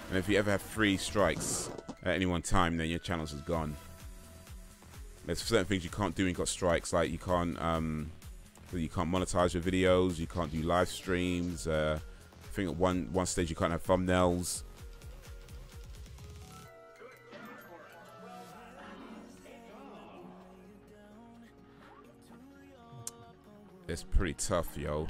And if you ever have 3 strikes at any one time, then your channel's just gone. There's certain things you can't do when you've got strikes, like you can't monetize your videos, you can't do live streams. I think at one stage you can't have thumbnails. It's pretty tough, yo.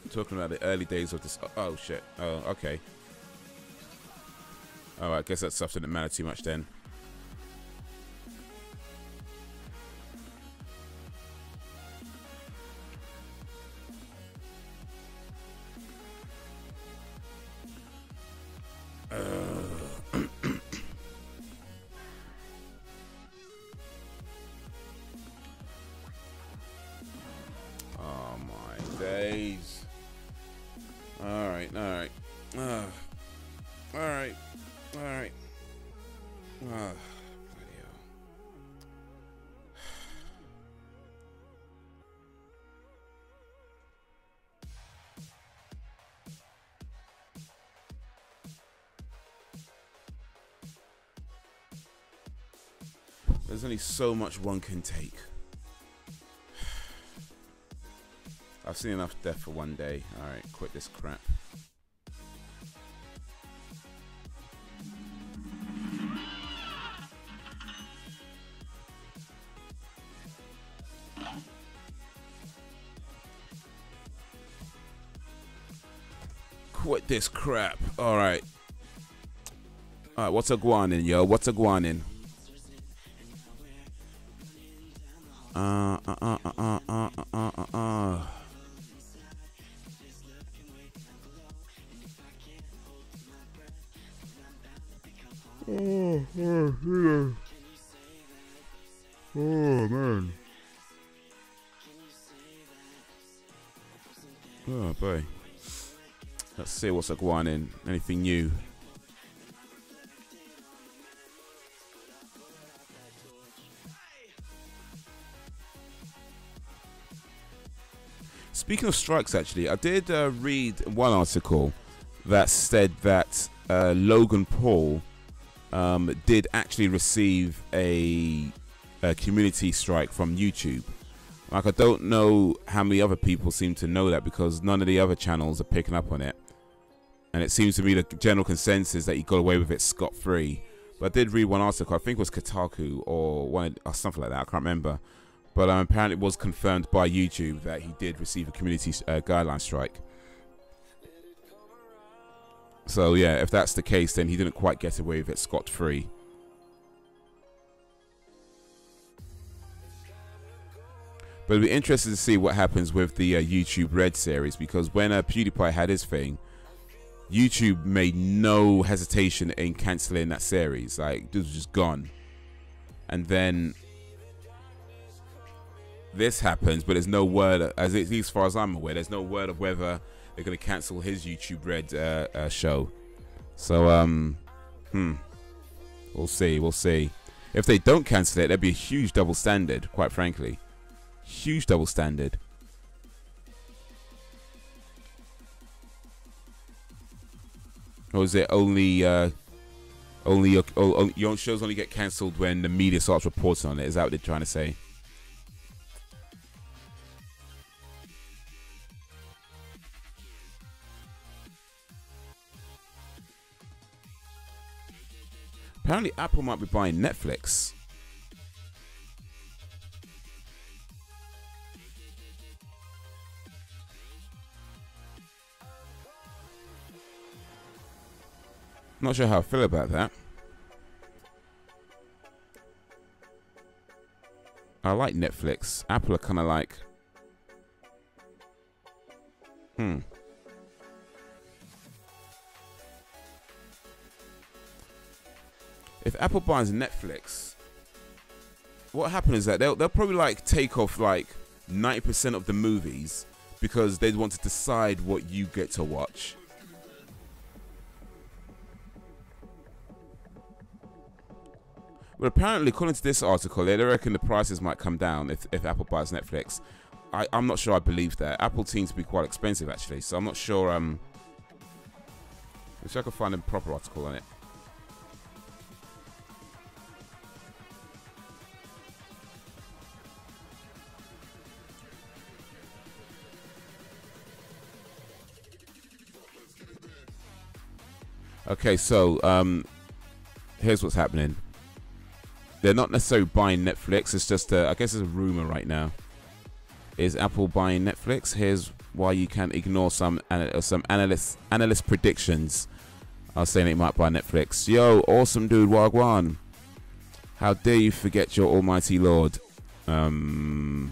I'm talking about the early days of this. Oh shit. Oh, okay. Oh, I guess that stuff didn't matter too much then. Oh my days. Alright. Alright. Alright. Bloody hell. There's only so much one can take. I've seen enough death for one day. Alright, quit this crap. Quit this crap. Alright. Alright, what's a guanin, yo? What's a guanin? Oh man. Oh boy. Let's see what's going on. Anything new? Speaking of strikes, actually, I did read one article that said that Logan Paul did actually receive a community strike from YouTube. Like, I don't know how many other people seem to know that, because none of the other channels are picking up on it. And it seems to be the general consensus that he got away with it scot-free. But I did read one article, I think it was Kotaku or something like that, I can't remember. But apparently it was confirmed by YouTube that he did receive a community guideline strike. So yeah, if that's the case, then he didn't quite get away with it scot-free. But it'll be interesting to see what happens with the YouTube Red series, because when PewDiePie had his thing, YouTube made no hesitation in cancelling that series. Like, it was just gone. And then this happens, but there's no word, at least as far as I'm aware, there's no word of whether they're going to cancel his YouTube Red show. So, we'll see, we'll see. If they don't cancel it, there'd be a huge double standard, quite frankly. Huge double standard. Or is it only your shows only get cancelled when the media starts reporting on it? Is that what they're trying to say? Apparently Apple might be buying Netflix. Not sure how I feel about that. I like Netflix. Apple are kind of like, If Apple buys Netflix, what happens is that they'll probably like take off like 90% of the movies because they want to decide what you get to watch. But apparently, according to this article, they reckon the prices might come down if Apple buys Netflix. I'm not sure I believe that. Apple seems to be quite expensive, actually. So I'm not sure. Wish I could find a proper article on it. Okay, so here's what's happening. They're not necessarily buying Netflix. It's just, I guess it's a rumor right now. Is Apple buying Netflix? Here's why you can ignore some analyst predictions. I was saying it might buy Netflix. Yo, awesome dude, Wagwan. How dare you forget your almighty Lord? Didn't.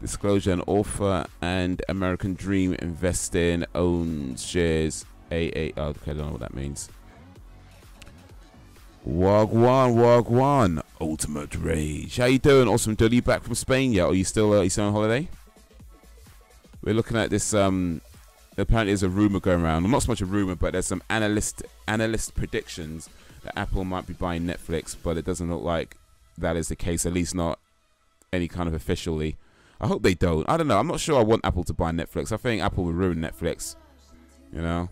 Disclosure: an author and American Dream investing owns shares AA. Oh, okay, I don't know what that means. Wagwan. Ultimate Rage. How you doing? Awesome dude. Are you back from Spain yet? Or are you still on holiday? We're looking at this. Apparently, there's a rumor going around. Well, not so much a rumor, but there's some analyst predictions that Apple might be buying Netflix, but it doesn't look like that is the case. At least not any kind of officially. I hope they don't. I don't know. I'm not sure I want Apple to buy Netflix. I think Apple will ruin Netflix. You know?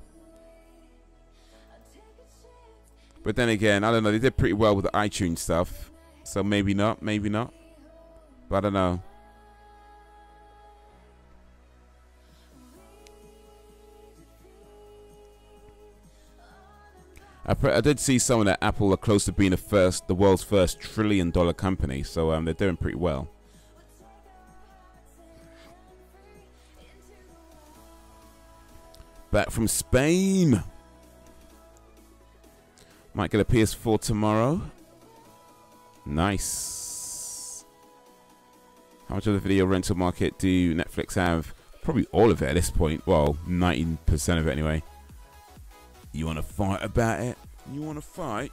But then again, I don't know. They did pretty well with the iTunes stuff. So maybe not. Maybe not. But I don't know. I did see someone that Apple are close to being the world's first $1 trillion company. So they're doing pretty well. Back from Spain. Might get a PS4 tomorrow. Nice. How much of the video rental market do Netflix have? Probably all of it at this point. Well, 90% of it anyway. You want to fight about it? You want to fight?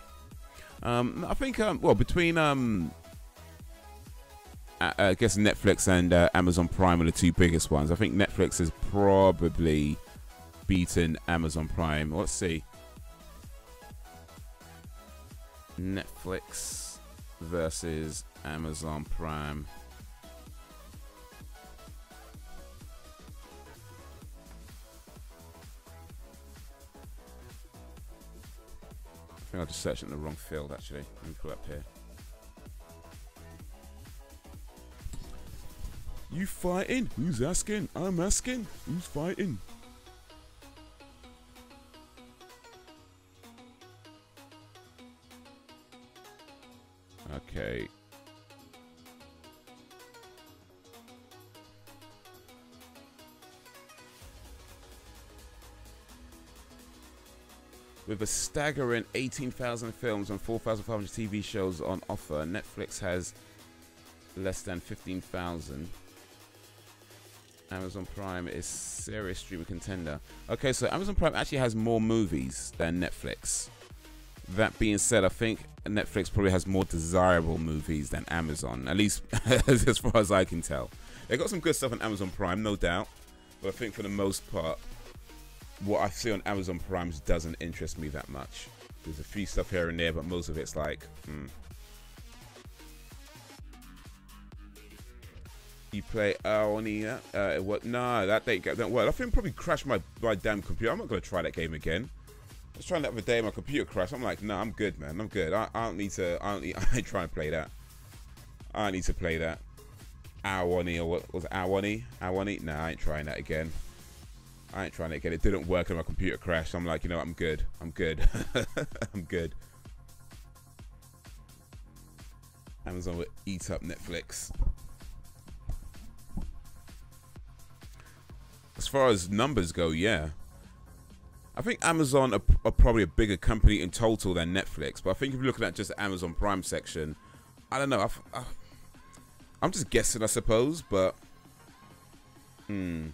I think, well, between, I guess Netflix and Amazon Prime are the two biggest ones. I think Netflix is probably beaten Amazon Prime. Let's see. Netflix versus Amazon Prime. I think I just searched in the wrong field actually. Let me pull up here. You fighting? Who's asking? I'm asking. Who's fighting? Okay. With a staggering 18,000 films and 4,500 TV shows on offer, Netflix has less than 15,000. Amazon Prime is serious streaming contender. Okay, so Amazon Prime actually has more movies than Netflix. That being said, I think Netflix probably has more desirable movies than Amazon, at least as far as I can tell. They got some good stuff on Amazon Prime, no doubt, but I think for the most part, what I see on Amazon Prime doesn't interest me that much. There's a few stuff here and there, but most of it's like, You play Aonia? What? No, that don't work. I think probably crashed my damn computer. I'm not gonna try that game again. I was trying that other day, my computer crashed. I'm like, no, I'm good, man. I'm good. I don't need to. I ain't trying to play that. I don't need to play that. Aonia, or what was it? Aonia? Nah, I ain't trying that again. I ain't trying it again. It didn't work and my computer crashed. I'm like, you know, I'm good. I'm good. I'm good. Amazon will eat up Netflix. As far as numbers go, yeah. I think Amazon are probably a bigger company in total than Netflix. But I think if you're looking at just the Amazon Prime section, I don't know. I'm just guessing, I suppose. But, most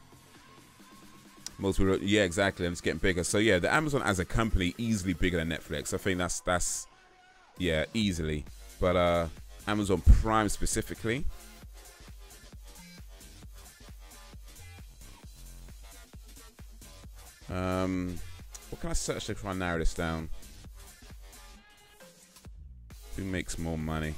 people, yeah, exactly, and it's getting bigger. So yeah, the Amazon as a company easily bigger than Netflix. I think that's yeah, easily. But Amazon Prime specifically, what can I search to try and narrow this down? Who makes more money?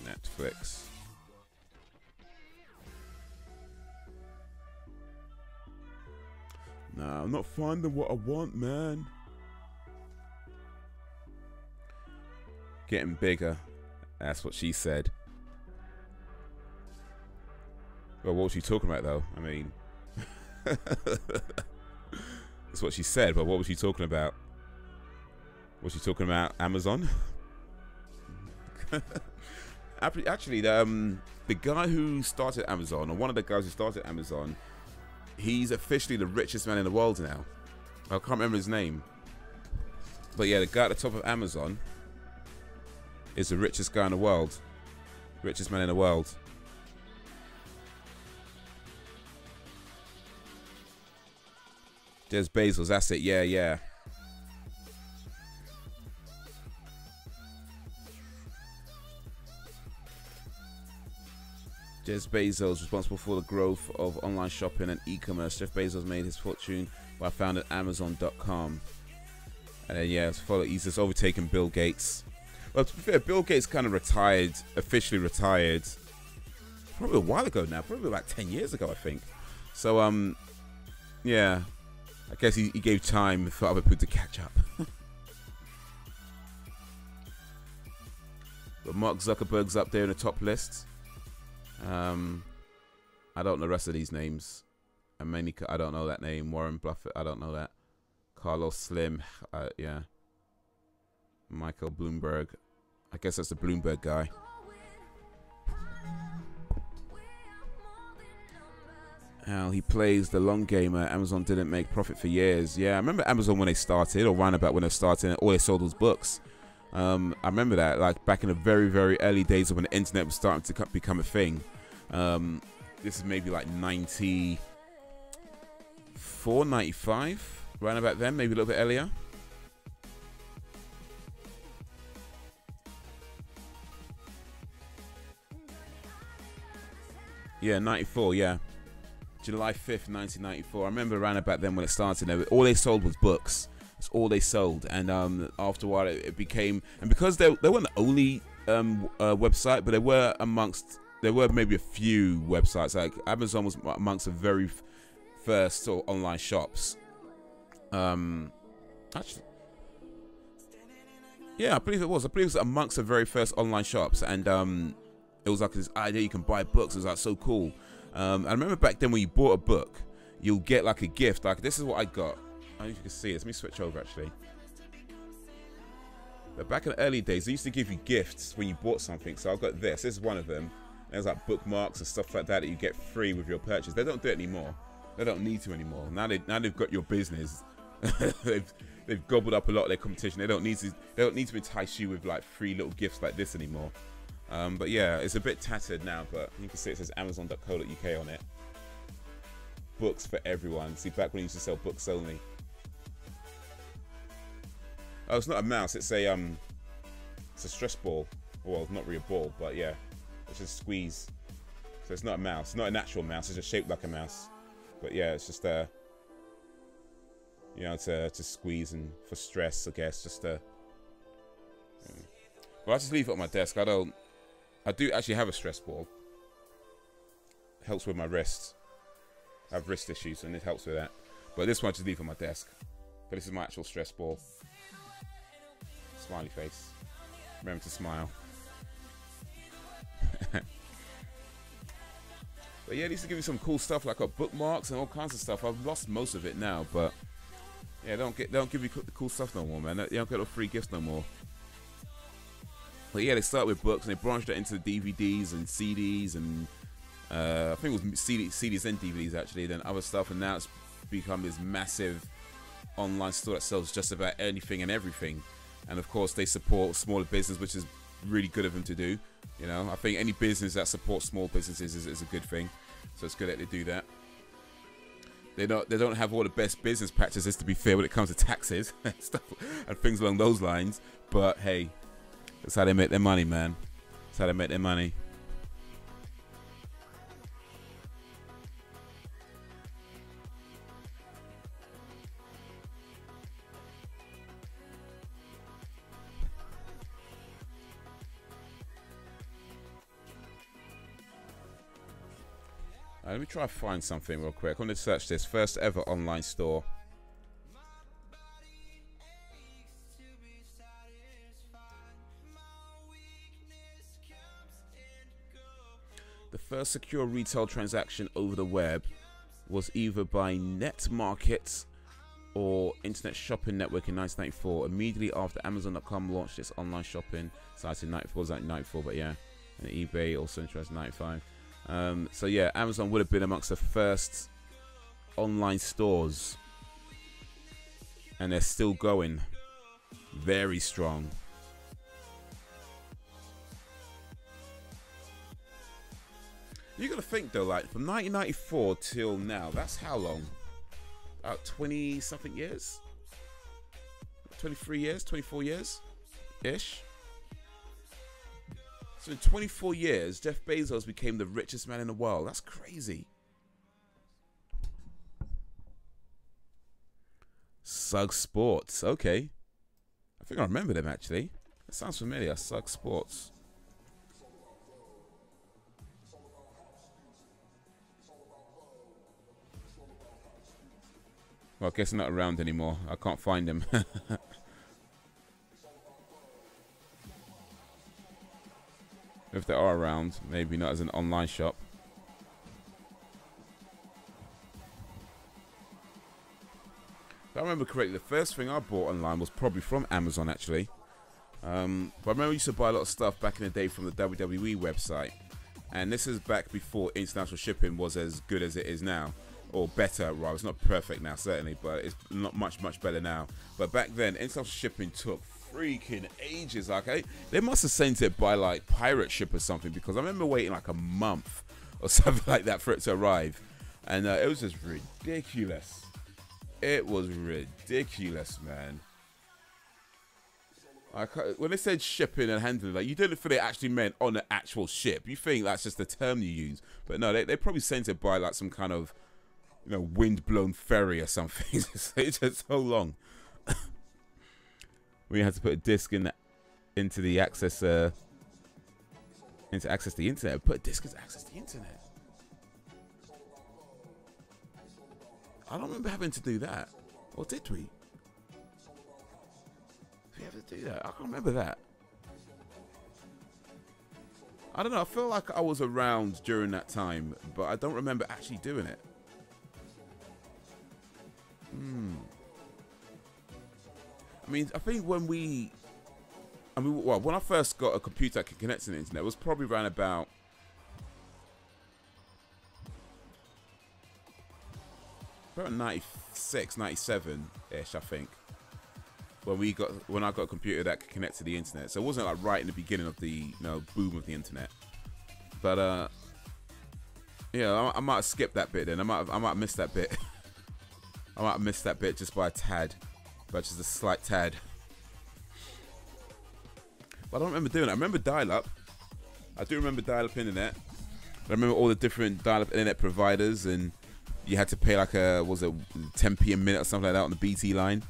Netflix. Nah, I'm not finding what I want, man. Getting bigger. That's what she said. Well, what was she talking about, though? I mean, that's what she said, but what was she talking about? Was she talking about Amazon? Actually, the guy who started Amazon, or one of the guys who started Amazon, he's officially the richest man in the world now. I can't remember his name. But yeah, the guy at the top of Amazon is the richest guy in the world. Richest man in the world. Jeff Bezos, that's it. Yeah, yeah. Jeff Bezos, responsible for the growth of online shopping and e-commerce. Jeff Bezos made his fortune by founding Amazon.com. And then, yeah, he's just overtaken Bill Gates. Well, to be fair, Bill Gates kind of retired, officially retired, probably a while ago now, probably about 10 years ago, I think. So, yeah, I guess he gave time for other people to catch up. But Mark Zuckerberg's up there in the top list. I don't know the rest of these names. I don't know that name. Warren Buffett, I don't know that. Carlos Slim, yeah. Michael Bloomberg. I guess that's the Bloomberg guy. How he plays the long gamer. Amazon didn't make profit for years. Yeah, I remember Amazon when they started, or around about when they started, all they sold was books. I remember that, like back in the very, very early days of when the internet was starting to become a thing. This is maybe like 94, 95, around about then, maybe a little bit earlier. Yeah, 94, yeah. July 5th, 1994. I remember around about then when it started. All they sold was books. That's all they sold. And after a while, it became... And because they weren't the only website, but there were maybe a few websites. Like Amazon was amongst the very first sort of online shops. Actually... Yeah, I believe it was. I believe it was amongst the very first online shops. And... it was like this idea you can buy books. It was like so cool. I remember back then when you bought a book, you'll get like a gift. Like this is what I got. I don't know if you can see it. Let me switch over actually. But back in the early days, they used to give you gifts when you bought something. So I've got this. This is one of them. There's like bookmarks and stuff like that that you get free with your purchase. They don't do it anymore. They don't need to anymore. Now they've got your business. they've gobbled up a lot of their competition. They don't need to entice you with like free little gifts like this anymore. But yeah, it's a bit tattered now, but you can see it says Amazon.co.uk on it. Books for everyone. See, back when you used to sell books only. Oh, it's not a mouse. It's a stress ball. Well, not really a ball, but yeah, it's just squeeze. So it's not a mouse. It's not an actual mouse. It's just shaped like a mouse. But yeah, it's just you know, to squeeze and for stress, I guess. Just Well, I just leave it on my desk. I do actually have a stress ball. Helps with my wrists. I have wrist issues, and it helps with that. But this one I just leave on my desk. But this is my actual stress ball. Smiley face. Remember to smile. But yeah, they used to give you some cool stuff like bookmarks and all kinds of stuff. I've lost most of it now, but yeah, they don't give you the cool stuff no more, man. You don't get no free gifts no more. But yeah, they start with books and they branched it into DVDs and CDs and I think it was CDs and DVDs actually, then other stuff, and now it's become this massive online store that sells just about anything and everything. And of course, they support smaller business, which is really good of them to do. You know, I think any business that supports small businesses is a good thing. So it's good that they do that. They don't have all the best business practices, to be fair, when it comes to taxes and stuff and things along those lines. But hey, that's how they make their money, man. That's how they make their money. Let me try to find something real quick. I'm going to search this. First ever online store. The first secure retail transaction over the web was either by Netmarket or Internet Shopping Network in 1994. Immediately after Amazon.com launched its online shopping site in 1994, but yeah, and eBay also in 1995. So yeah, Amazon would have been amongst the first online stores, and they're still going very strong. You gotta think though, like from 1994 till now, that's how long? About 20 something years? 23 years, 24 years ish. So in 24 years, Jeff Bezos became the richest man in the world. That's crazy. Sug Sports. Okay. I think I remember them, actually. That sounds familiar. Sug Sports. Well, I guess they're not around anymore. I can't find them. If they are around, maybe not as an online shop. If I remember correctly, the first thing I bought online was probably from Amazon, actually. But I remember I used to buy a lot of stuff back in the day from the WWE website. And this is back before international shipping was as good as it is now. Or better, right? It's not perfect now, certainly, but it's not much better now. But back then, international shipping took freaking ages. Like, they must have sent it by like pirate ship or something, because I remember waiting like a month or something like that for it to arrive, and it was just ridiculous. It was ridiculous, man. When they said shipping and handling, like, you didn't think it actually meant on the actual ship. You think that's just the term you use, but no, they probably sent it by like some kind of, you know, wind-blown ferry or something. It's just so long. We had to put a disc into the access the internet. Put a disc into access the internet. I don't remember having to do that. Or did we? Did we have to do that? I can't remember that. I don't know. I feel like I was around during that time, but I don't remember actually doing it. I mean, I think when I first got a computer that could connect to the internet, it was probably around about about 96, 97-ish, I think. When I got a computer that could connect to the internet. So it wasn't like right in the beginning of the boom of the internet. But yeah, I might have skipped that bit then. I might have missed that bit. I might have missed that bit just by a tad. But just a slight tad. But I don't remember doing it. I remember dial-up. I do remember dial-up internet. I remember all the different dial-up internet providers, and you had to pay like was it 10p a minute or something like that on the BT line.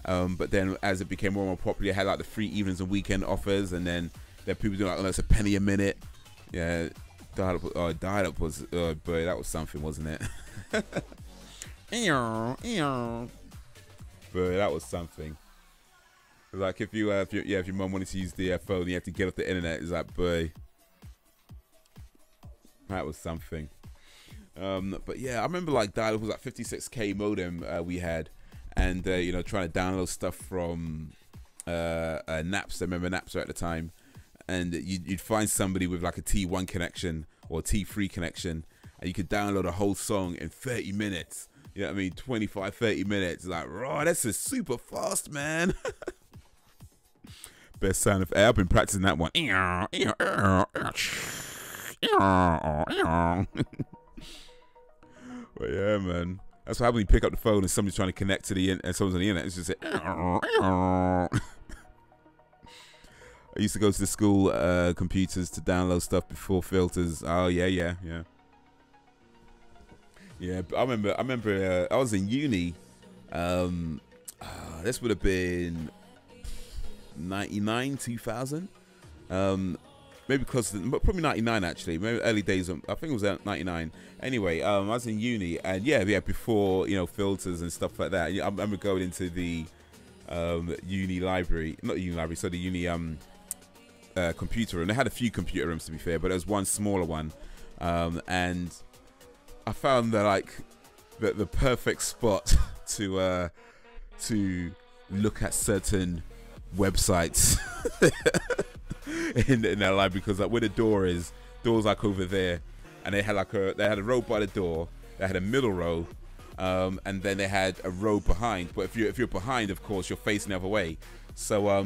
But then as it became more and more popular, it had like the free evenings and weekend offers, and then there people doing like, oh, it's a penny a minute. Yeah, dial-up was, boy, that was something, wasn't it? Boy, that was something. Like if your mum wanted to use the phone, you had to get off the internet. It's like, boy, that was something. But yeah, I remember like dial-up was like 56k modem we had, and trying to download stuff from Napster. I remember Napster at the time, and you'd find somebody with like a T1 connection or T3 connection, and you could download a whole song in 30 minutes. You know what I mean? 25, 30 minutes. Like, raw, that's just super fast, man. Best sound of air. I've been practicing that one. But yeah, man. That's what happens when you pick up the phone and somebody's trying to connect to the internet, someone's on the internet. It's just I used to go to the school computers to download stuff before filters. Oh yeah. Yeah, but I remember I was in uni. This would have been 99, 2000. Maybe close to, probably 99 actually. Maybe early days. I think it was 99. Anyway, I was in uni, and yeah, before filters and stuff like that. I remember going into the uni library, not the uni library, so the uni computer room. They had a few computer rooms to be fair, but there was one smaller one, and I found that like the perfect spot to look at certain websites in that library, because like where the door's like over there, and they had a row by the door, they had a middle row, and then they had a row behind. But if you're behind, of course, you're facing the other way. So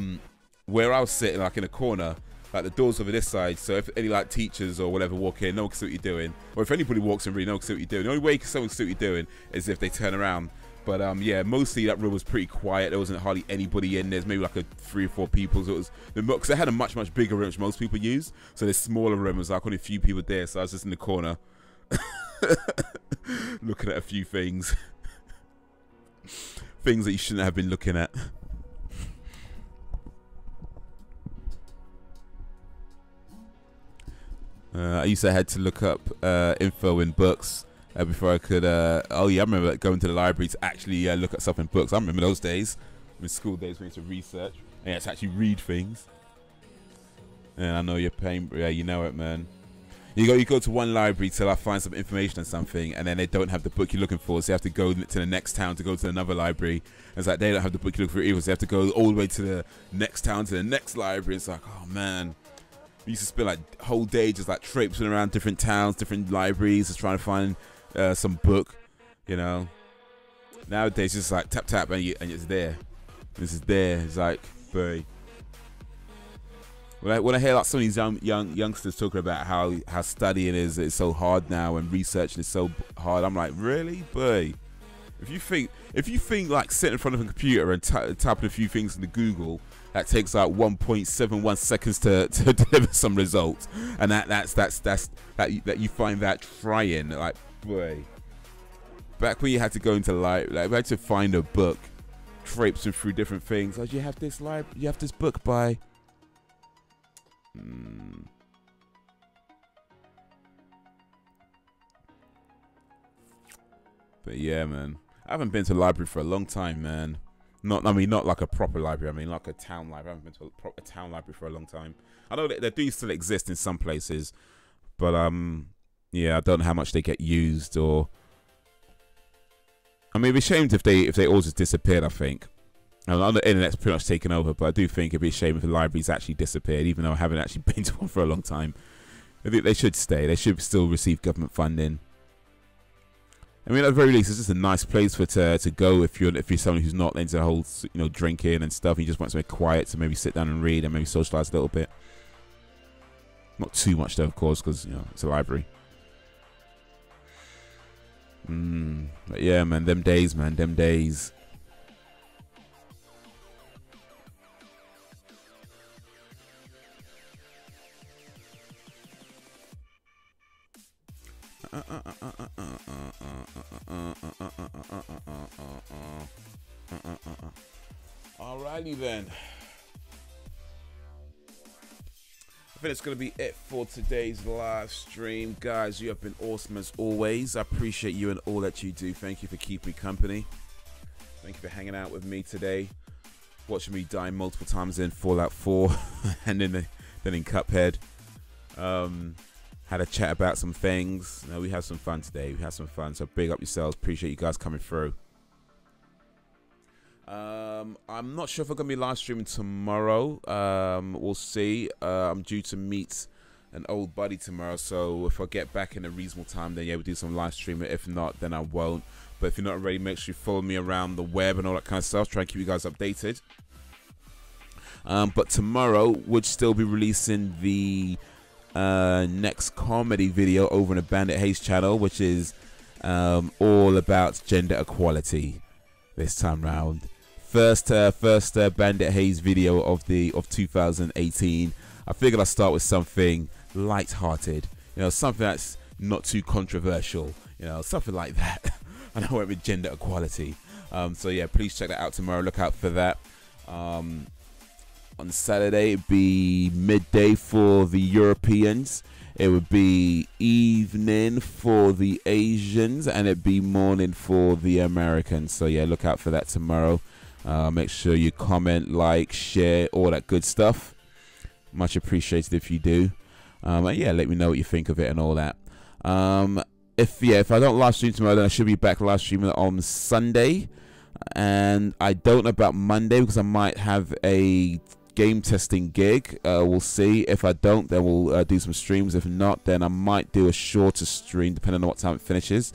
where I was sitting, like in a corner, like the door's over this side, so if any like teachers or whatever walk in, no one can see what you're doing, or if anybody walks in, really no one can see what you're doing. The only way someone can see what you're doing is if they turn around. But yeah, mostly that room was pretty quiet. There wasn't hardly anybody in. There's maybe like 3 or 4 people. So it was because they had a much bigger room which most people use. So this smaller room was like only a few people there. So I was just in the corner, looking at a few things, things that you shouldn't have been looking at. I used to had to look up info in books. Before I could, oh yeah, I remember going to the library to actually look at stuff in books. I remember those days, in school days, we used to research and you had to actually read things. And I know you're paying, yeah, you know it, man. You go to one library to like find some information on something, and then they don't have the book you're looking for, so you have to go to the next town to go to another library. And it's like they don't have the book you're looking for either, so you have to go all the way to the next town to the next library. It's like, oh man. We used to spend like whole day just like traipsing around different towns, different libraries, just trying to find some book, Nowadays, just like tap and it's there. This is there. It's like, boy. When I hear like some of these youngsters talking about how studying is so hard now and researching is so hard, I'm like, really, boy? If you think like sitting in front of a computer and typing a few things into Google, that takes like 1.71 seconds to deliver some results, and that you find that trying, like, boy. Back when you had to go into you had to find a book, traipsing through different things. Oh, you have this book by. But yeah, man, I haven't been to the library for a long time, man. Not, I mean, not like a proper library. I mean, like a town library. I haven't been to a town library for a long time. I know that they do still exist in some places, but yeah, I don't know how much they get used. Or, I mean, it'd be ashamed if they all just disappeared. I think. And the internet's pretty much taken over, but I do think it'd be a shame if the libraries actually disappeared, even though I haven't actually been to one for a long time. I think they should stay. They should still receive government funding. I mean, at the very least, it's just a nice place for to go if you're someone who's not into the whole, you know, drinking and stuff. And you just want somewhere quiet to maybe sit down and read and maybe socialize a little bit. Not too much though, of course, because you know it's a library. But yeah, man, them days, man, them days. Alrighty then. I think it's going to be it for today's live stream. Guys, you have been awesome as always. I appreciate you and all that you do. Thank you for keeping me company. Thank you for hanging out with me today. Watching me die multiple times in Fallout 4 and then in Cuphead. Had a chat about some things. You know, we had some fun today. We had some fun. So big up yourselves. Appreciate you guys coming through. I'm not sure if I'm going to be live streaming tomorrow. We'll see. I'm due to meet an old buddy tomorrow. So if I get back in a reasonable time, then yeah, we'll do some live streaming. If not, then I won't. But if you're not already, make sure you follow me around the web and all that kind of stuff. Try and keep you guys updated. But tomorrow would still be releasing the next comedy video over on the Bandit Haze channel, which is all about gender equality this time round. First Bandit Haze video of 2018. I figured I'd start with something light-hearted, you know, something that's not too controversial, you know, something like that. And I went with gender equality. So yeah, please check that out tomorrow. Look out for that. On Saturday, it'd be midday for the Europeans. It would be evening for the Asians, and it'd be morning for the Americans. So yeah, look out for that tomorrow. Make sure you comment, like, share, all that good stuff. Much appreciated if you do. And yeah, let me know what you think of it and all that. If I don't live stream tomorrow, then I should be back live streaming on Sunday. And I don't know about Monday because I might have a game testing gig. We'll see. If I don't, then we'll do some streams. If not, then I might do a shorter stream depending on what time it finishes.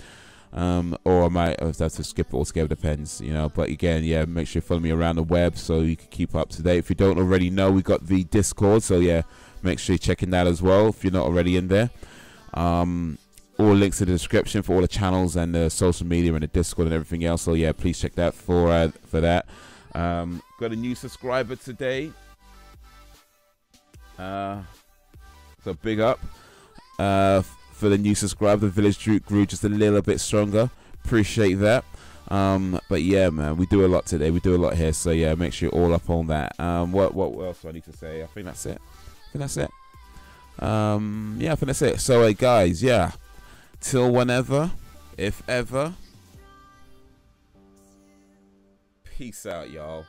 Or I might have to skip it altogether, depends, you know. But again, yeah, make sure you follow me around the web so you can keep up to date. If you don't already know, we got the Discord, so yeah, make sure you're checking that as well if you're not already in there. All links in the description for all the channels and the social media and the Discord and everything else. So yeah, please check that for that. Got a new subscriber today. So big up for the new subscriber. The village grew just a little bit stronger. Appreciate that. But yeah, man, we do a lot today. We do a lot here. So yeah, make sure you're all up on that. What else do I need to say? I think that's it. Yeah, I think that's it. So hey guys, yeah, till whenever, if ever, peace out, y'all.